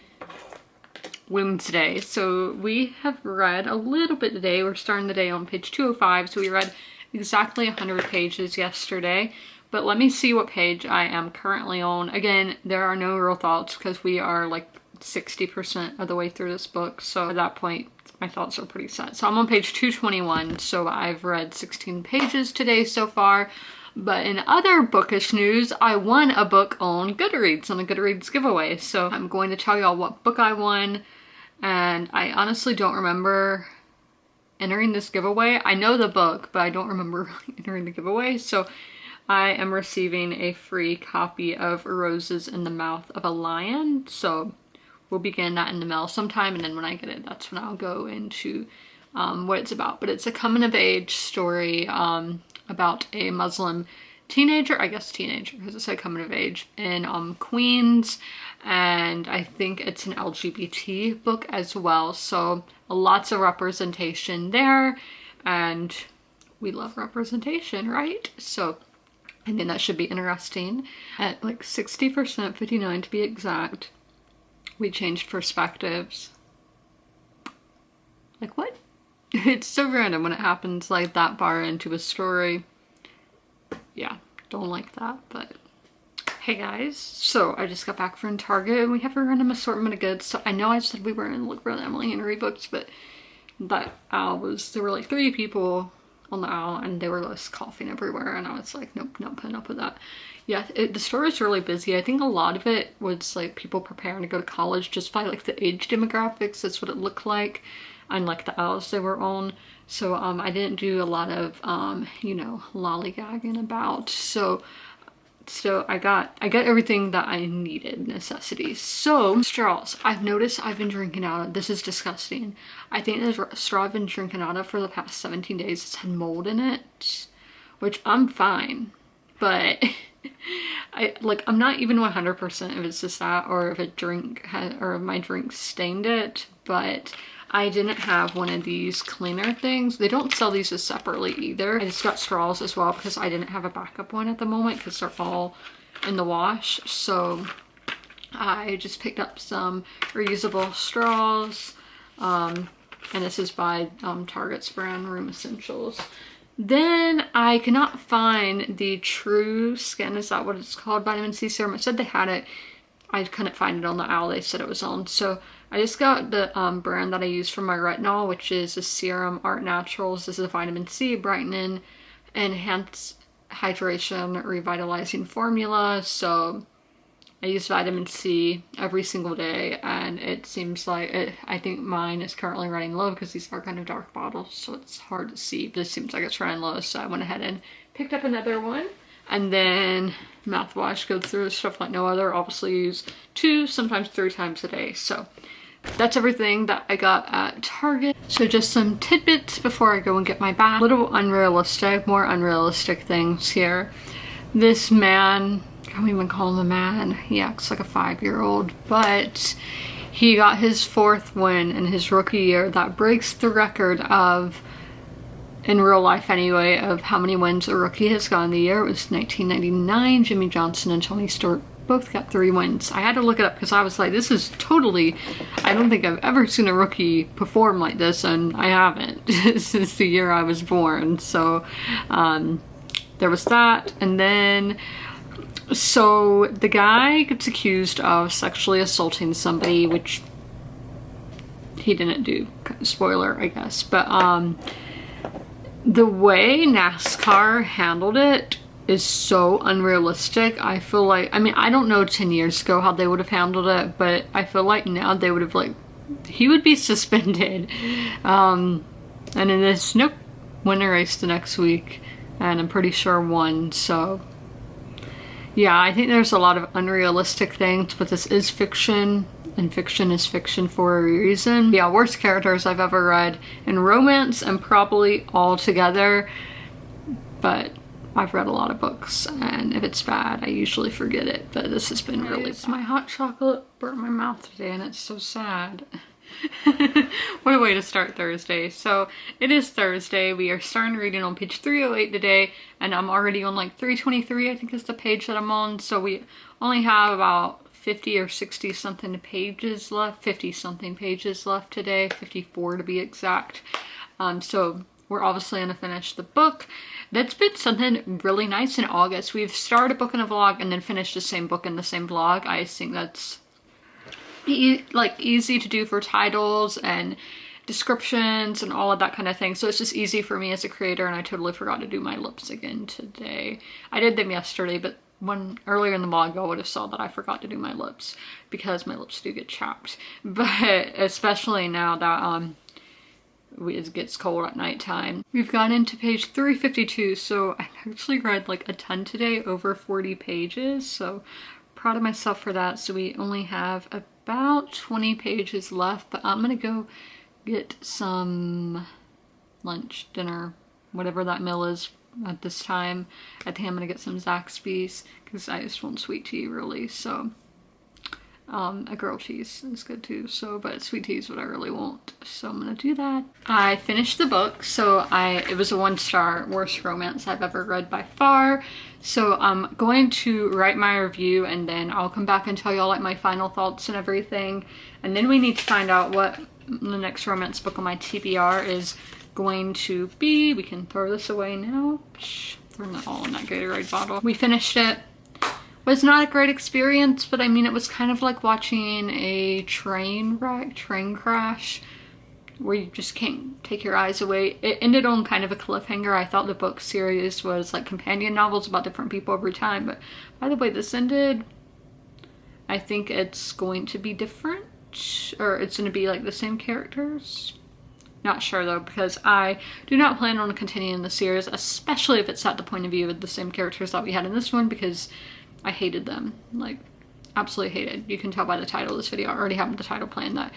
Wednesday. So we have read a little bit today. We're starting the day on page 205. So we read exactly 100 pages yesterday, but let me see what page I am currently on. Again, there are no real thoughts because we are like 60% of the way through this book. So at that point, my thoughts are pretty set. So I'm on page 221. So I've read 16 pages today so far. But in other bookish news, I won a book on Goodreads, on a Goodreads giveaway. So I'm going to tell y'all what book I won. And I honestly don't remember entering this giveaway. I know the book, but I don't remember entering the giveaway. So I am receiving a free copy of Roses in the Mouth of a Lion. So we'll begin that in the mail sometime. And then when I get it, that's when I'll go into what it's about. But it's a coming of age story about a Muslim teenager, I guess teenager, because it said coming of age, in Queens. And I think it's an LGBT book as well. So lots of representation there, and we love representation, right? So I think that should be interesting. At like 60%, 59 to be exact, we changed perspectives. Like what? It's so random when it happens like that far into a story. Yeah, don't like that, but hey guys. So I just got back from Target and we have a random assortment of goods. So I know I said we weren't gonna look for the Emily Henry books, but that aisle was, there were like 3 people on the aisle and they were just coughing everywhere, and I was like, nope, not putting up with that. Yeah, the store is really busy. I think a lot of it was like people preparing to go to college just by like the age demographics. That's what it looked like, and like the aisles they were on. So I didn't do a lot of you know, lollygagging about. So I got everything that I needed, necessities. So straws, I've noticed I've been drinking out of, this is disgusting. I think the straw I've been drinking out of for the past 17 days has had mold in it, which I'm fine, but I'm not even 100% if it's just that or if a drink had, or if my drink stained it, but I didn't have one of these cleaner things. They don't sell these as separately either. I just got straws as well because I didn't have a backup one at the moment because they're all in the wash. So I just picked up some reusable straws. And this is by Target's brand Room Essentials. Then I could not find the True Skin, is that what it's called, vitamin C serum. It said they had it. I couldn't find it on the aisle they said it was on. So I just got the brand that I use for my retinol, which is a serum, Art Naturals. This is a vitamin C brightening, enhance hydration, revitalizing formula. So I use vitamin C every single day, and it seems like it, I think mine is currently running low because these are kind of dark bottles, so it's hard to see. But it seems like it's running low, so I went ahead and picked up another one. And then mouthwash, goes through stuff like no other. Obviously use 2, sometimes 3 times a day. So that's everything that I got at Target. So just some tidbits before I go and get my bath. Little unrealistic, more unrealistic things here. This man, I can't even call him a man. He acts like a 5-year-old, but he got his 4th win in his rookie year. That breaks the record of, in real life anyway, of how many wins a rookie has gotten the year. It was 1999. Jimmy Johnson and Tony Stewart both got 3 wins. I had to look it up because I was like, this is totally, I don't think I've ever seen a rookie perform like this, and I haven't since the year I was born. So there was that. And then, so the guy gets accused of sexually assaulting somebody, which he didn't do. Spoiler, I guess. But the way NASCAR handled it is so unrealistic. I feel like, I mean, I don't know 10 years ago how they would have handled it, but I feel like now they would have, like, he would be suspended. And in this, nope, win a race the next week, and I'm pretty sure won. So yeah, I think there's a lot of unrealistic things, but this is fiction, and fiction is fiction for a reason. Yeah, worst characters I've ever read in romance and probably all together, but I've read a lot of books, and if it's bad, I usually forget it, but this has been really bad. My hot chocolate burnt my mouth today, and it's so sad. What a way to start Thursday. So it is Thursday. We are starting reading on page 308 today, and I'm already on like 323, I think is the page that I'm on. So we only have about 50 or 60 something pages left, 50 something pages left today, 54 to be exact. So we're obviously gonna finish the book. That's been something really nice in August. We've started a book and a vlog and then finished the same book in the same vlog. I think that's easy to do for titles and descriptions and all of that kind of thing. So it's just easy for me as a creator, and I totally forgot to do my lips again today. I did them yesterday, but earlier in the vlog y'all would have saw that I forgot to do my lips because my lips do get chapped. But especially now that it gets cold at nighttime. We've gone into page 352, so I actually read like a ton today, over 40 pages, so proud of myself for that. So we only have about 20 pages left, but I'm gonna go get some lunch, dinner, whatever that meal is at this time. I think I'm gonna get some Zaxby's because I just want sweet tea really. So A grilled cheese is good too, so, but sweet tea is what I really want, so I'm gonna do that. I finished the book, so it was a 1-star, worst romance I've ever read by far. So I'm going to write my review and then I'll come back and tell y'all like my final thoughts and everything. And then we need to find out what the next romance book on my TBR is going to be. We can throw this away now. Throw that all in that Gatorade bottle. We finished it. Was not a great experience, but I mean, it was kind of like watching a train crash, where you just can't take your eyes away. It ended on kind of a cliffhanger. I thought the book series was like companion novels about different people every time, but by the way this ended, I think it's going to be different, or it's going to be like the same characters. Not sure though, because I do not plan on continuing the series, especially if it's at the point of view of the same characters that we had in this one, because I hated them, like absolutely hated. You can tell by the title of this video. I already have the title planned, that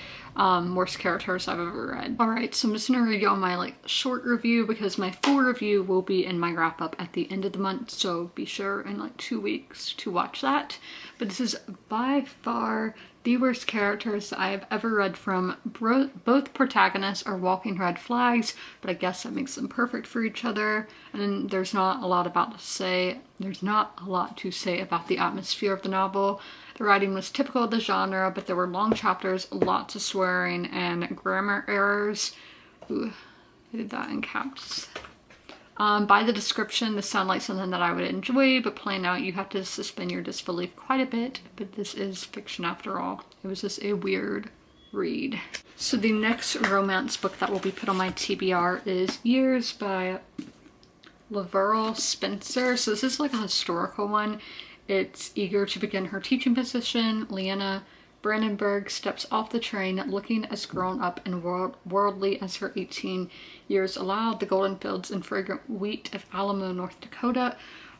worst characters I've ever read. All right, so I'm just gonna read y'all my like short review, because my full review will be in my wrap up at the end of the month, so be sure in like 2 weeks to watch that. But this is by far the worst characters I have ever read from. Both protagonists are walking red flags, but I guess that makes them perfect for each other. And then there's not a lot to say about the atmosphere of the novel. The writing was typical of the genre, but there were long chapters, lots of swearing, and grammar errors. Ooh, I did that in caps. By the description, this sounded like something that I would enjoy, but playing out, you have to suspend your disbelief quite a bit. But this is fiction after all. It was just a weird read. So the next romance book that will be put on my TBR is Years by Laverell Spencer. So this is like a historical one. It's eager to begin her teaching position. Leanna Brandenburg steps off the train looking as grown up and worldly as her 18 years allowed. The golden fields and fragrant wheat of Alamo, North Dakota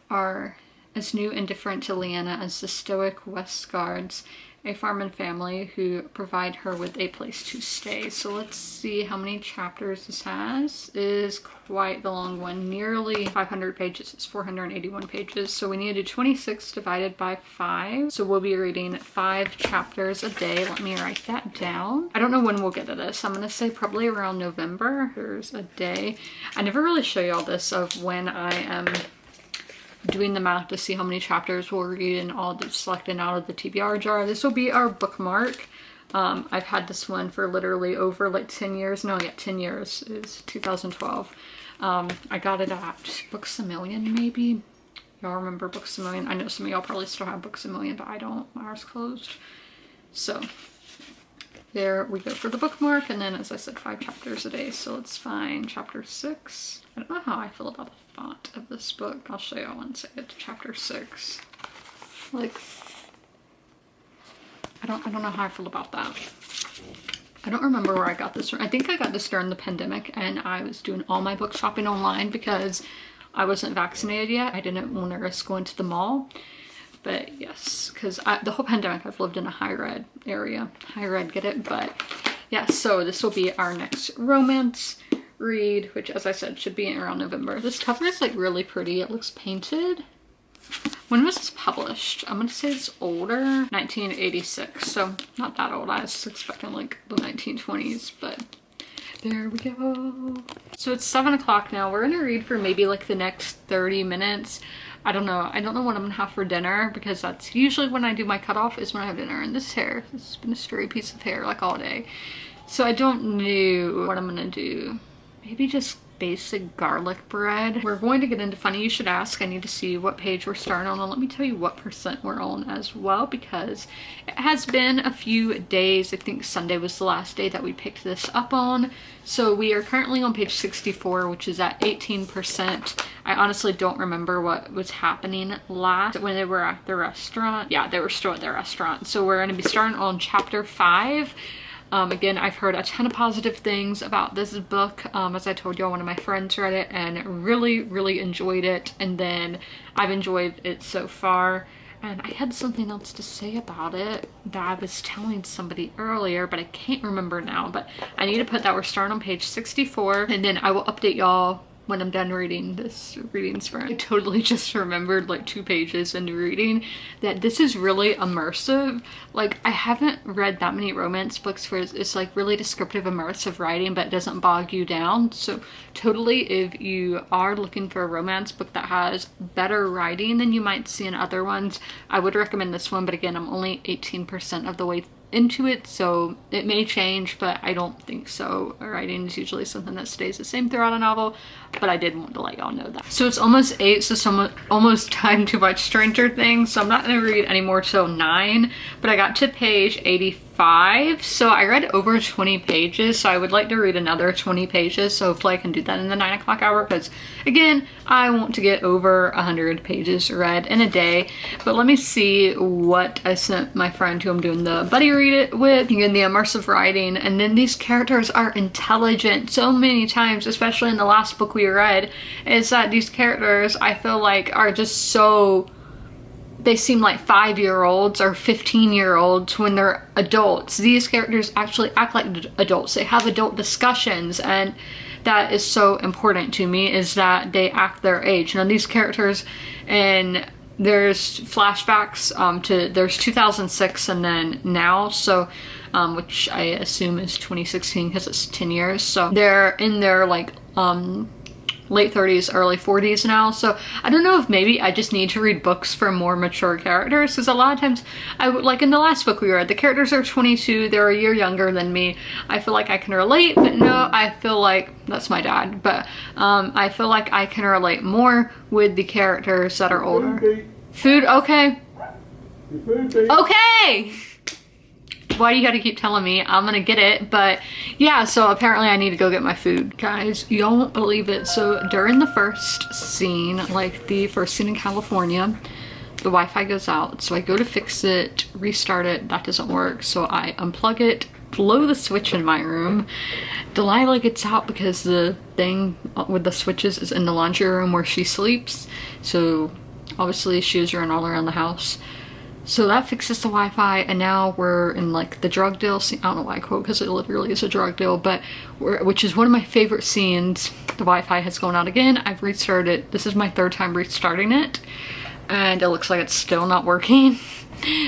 are as new and different to Leanna as the stoic West Guards, a farming family who provide her with a place to stay. So let's see how many chapters this has. It is quite the long one, nearly 500 pages. It's 481 pages. So we need to do 26 divided by 5. So we'll be reading 5 chapters a day. Let me write that down. I don't know when we'll get to this. I'm gonna say probably around November. Here's a day. I never really show y'all this of when I am doing the math to see how many chapters we'll read and all the selected out of the TBR jar. This will be our bookmark. I've had this one for literally over like 10 years. No, yeah, 10 years. Is 2012. I got it at Books A Million, maybe. Y'all remember Books A Million? I know some of y'all probably still have Books A Million, but I don't. Ours closed. So there we go for the bookmark. And then, as I said, 5 chapters a day. So let's find chapter 6. I don't know how I feel about the font of this book. I'll show y'all once I get to chapter 6. Like, I don't know how I feel about that. I don't remember where I got this from. I think I got this during the pandemic, and I was doing all my book shopping online because I wasn't vaccinated yet. I didn't want to risk going to the mall. But yes, because the whole pandemic I've lived in a high red area. High red, get it? But yeah, so this will be our next romance read, which, as I said, should be around November. This cover is like really pretty. It looks painted. When was this published? I'm gonna say it's older. 1986, so not that old. I was expecting like the 1920s, but there we go. So it's 7 o'clock now. We're gonna read for maybe like the next 30 minutes. I don't know what I'm gonna have for dinner, because that's usually when I do my cutoff, is when I have dinner. And this hair, this has been a stray piece of hair like all day. So I don't know what I'm gonna do. Maybe just basic garlic bread. We're going to get into Funny You Should Ask. I need to see what page we're starting on, and let me tell you what percent we're on as well, because it has been a few days. I think Sunday was the last day that we picked this up on. So we are currently on page 64, which is at 18%. I honestly don't remember what was happening last when they were at the restaurant. Yeah, they were still at the restaurant. So we're going to be starting on chapter 5. Again, I've heard a ton of positive things about this book. As I told y'all, one of my friends read it and really enjoyed it, and then I've enjoyed it so far. And I had something else to say about it that I was telling somebody earlier, but I can't remember now. But I need to put that we're starting on page 64, and then I will update y'all when I'm done reading this reading sprint. I totally just remembered like 2 pages into reading that this is really immersive. Like, I haven't read that many romance books where it's like really descriptive, immersive writing, but it doesn't bog you down. So totally, if you are looking for a romance book that has better writing than you might see in other ones, I would recommend this one. But again, I'm only 18% of the way into it, so it may change, but I don't think so. Writing is usually something that stays the same throughout a novel, but I did want to let y'all know that. So it's almost 8, so it's almost time to watch Stranger Things, so I'm not going to read anymore till 9, but I got to page 85, so I read over 20 pages, so I would like to read another 20 pages, so hopefully I can do that in the 9 o'clock hour, because again, I want to get over 100 pages read in a day. But let me see what I sent my friend who I'm doing the buddy read it with. Again, the immersive writing, and then these characters are intelligent so many times, especially in the last book we read, is that these characters I feel like are just so, they seem like 5-year-olds or 15-year-olds when they're adults. These characters actually act like adults. They have adult discussions, and that is so important to me, is that they act their age. Now these characters, and there's flashbacks there's 2006 and then now, so which I assume is 2016 because it's 10 years. So they're in their like late 30s, early 40s now. So I don't know if maybe I just need to read books for more mature characters, because a lot of times I would, like in the last book we read, the characters are 22, they're a year younger than me. I feel like I can relate, but no, I feel like, that's my dad, but I feel like I can relate more with the characters that are older. Food, okay. Okay! Why do you gotta keep telling me? I'm gonna get it. But yeah, so apparently I need to go get my food. Guys, y'all won't believe it. So during the first scene, like the first scene in California, the Wi-Fi goes out. So I go to fix it, restart it, that doesn't work. So I unplug it, blow the switch in my room. Delilah gets out because the thing with the switches is in the laundry room where she sleeps. So obviously shoes are all around the house. So that fixes the Wi-Fi, and now we're in like the drug deal scene. I don't know why I quote, because it literally is a drug deal, but which is one of my favorite scenes. The Wi-Fi has gone out again. I've restarted it. This is my 3rd time restarting it, and it looks like it's still not working.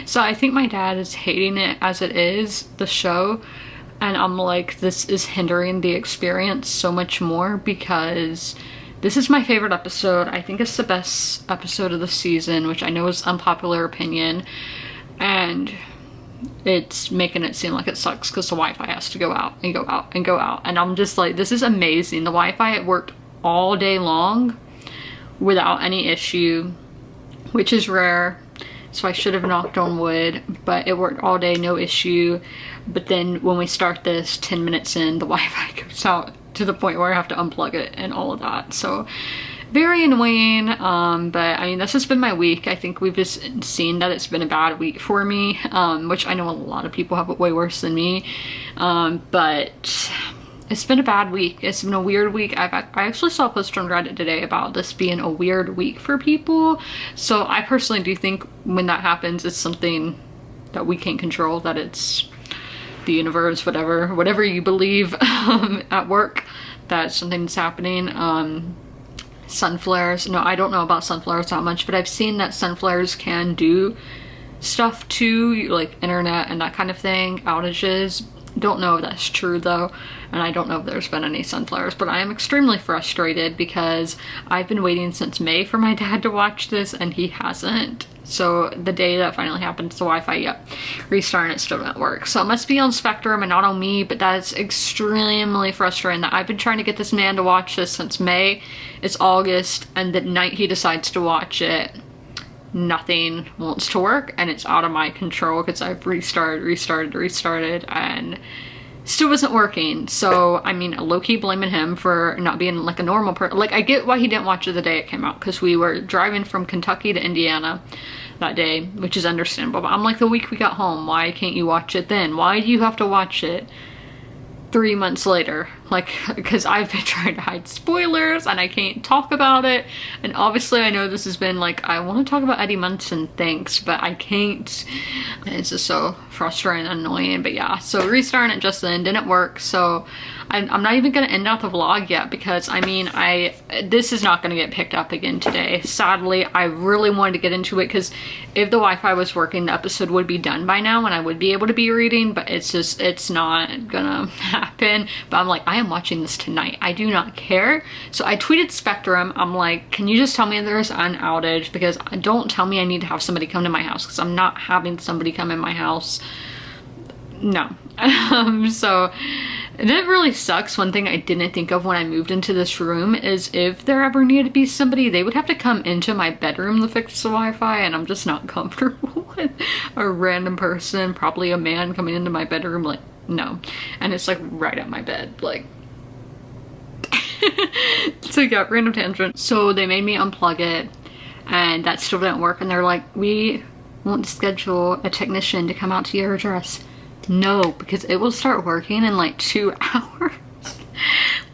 So I think my dad is hating it as it is, the show, and I'm like, this is hindering the experience so much more, because this is my favorite episode. I think it's the best episode of the season, which I know is unpopular opinion, and it's making it seem like it sucks because the Wi-Fi has to go out and go out and go out, and I'm just like, this is amazing. The Wi-Fi, it worked all day long without any issue, which is rare, so I should have knocked on wood, but it worked all day, no issue. But then when we start this 10 minutes in, the Wi-Fi goes out to the point where I have to unplug it and all of that. So very annoying. But I mean, this has been my week. I think we've just seen that it's been a bad week for me, which I know a lot of people have it way worse than me. But it's been a bad week. It's been a weird week. I actually saw a post on Reddit today about this being a weird week for people. So I personally do think when that happens, it's something that we can't control, that it's the universe, whatever you believe at work, that something's happening. Sun flares, no, I don't know about sun flares that much, but I've seen that sun flares can do stuff to like internet and that kind of thing, outages. Don't know if that's true though, and I don't know if there's been any sun flares, but I am extremely frustrated because I've been waiting since May for my dad to watch this and he hasn't. So the day that finally happened, the Wi-Fi, yep, restarting it still didn't work. So it must be on Spectrum and not on me, but that's extremely frustrating that I've been trying to get this man to watch this since May. It's August, and the night he decides to watch it, nothing wants to work, and it's out of my control because I've restarted, and still wasn't working. So I mean, low-key blaming him for not being like a normal person. Like, I get why he didn't watch it the day it came out, because we were driving from Kentucky to Indiana that day, which is understandable, but I'm like, the week we got home, why can't you watch it then? Why do you have to watch it 3 months later? like, because I've been trying to hide spoilers and I can't talk about it. And obviously I know this has been like, I want to talk about Eddie Munson things, but I can't. And it's just so frustrating and annoying. But yeah, so restarting it just then didn't work. So I'm not even gonna end out the vlog yet because I mean, this is not gonna get picked up again today. Sadly, I really wanted to get into it because if the Wi-Fi was working, the episode would be done by now and I would be able to be reading, but it's not gonna happen. But I'm like, I am watching this tonight. I do not care. So I tweeted Spectrum. I'm like, can you just tell me there's an outage? Because don't tell me I need to have somebody come to my house because I'm not having somebody come in my house. No. So that really sucks. One thing I didn't think of when I moved into this room is if there ever needed to be somebody, they would have to come into my bedroom to fix the Wi-Fi, and I'm just not comfortable with a random person, probably a man, coming into my bedroom. Like, no. And it's like right at my bed, like. So yeah, random tangent. So they made me unplug it and that still didn't work, and they're like, we won't schedule a technician to come out to your address. No, because it will start working in like 2 hours.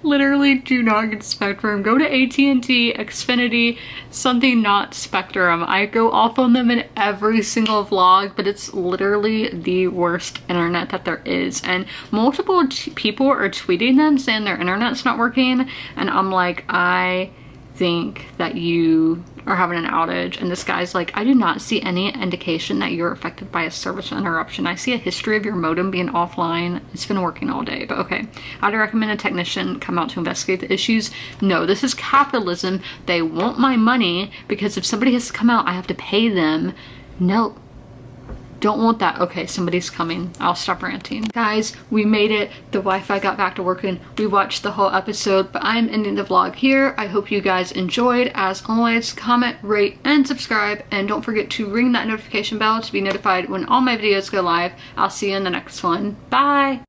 Literally, do not get Spectrum. Go to AT&T, Xfinity, something not Spectrum. I go off on them in every single vlog, but it's literally the worst internet that there is. And multiple people are tweeting them saying their internet's not working. And I'm like, I think that you are having an outage. And this guy's like, I do not see any indication that you're affected by a service interruption. I see a history of your modem being offline. It's been working all day, but okay. I'd recommend a technician come out to investigate the issues. No, this is capitalism. They want my money because if somebody has to come out, I have to pay them. No. Don't want that. Okay, somebody's coming. I'll stop ranting. Guys, we made it. The Wi-Fi got back to working. We watched the whole episode, but I'm ending the vlog here. I hope you guys enjoyed. As always, comment, rate, and subscribe. And don't forget to ring that notification bell to be notified when all my videos go live. I'll see you in the next one. Bye!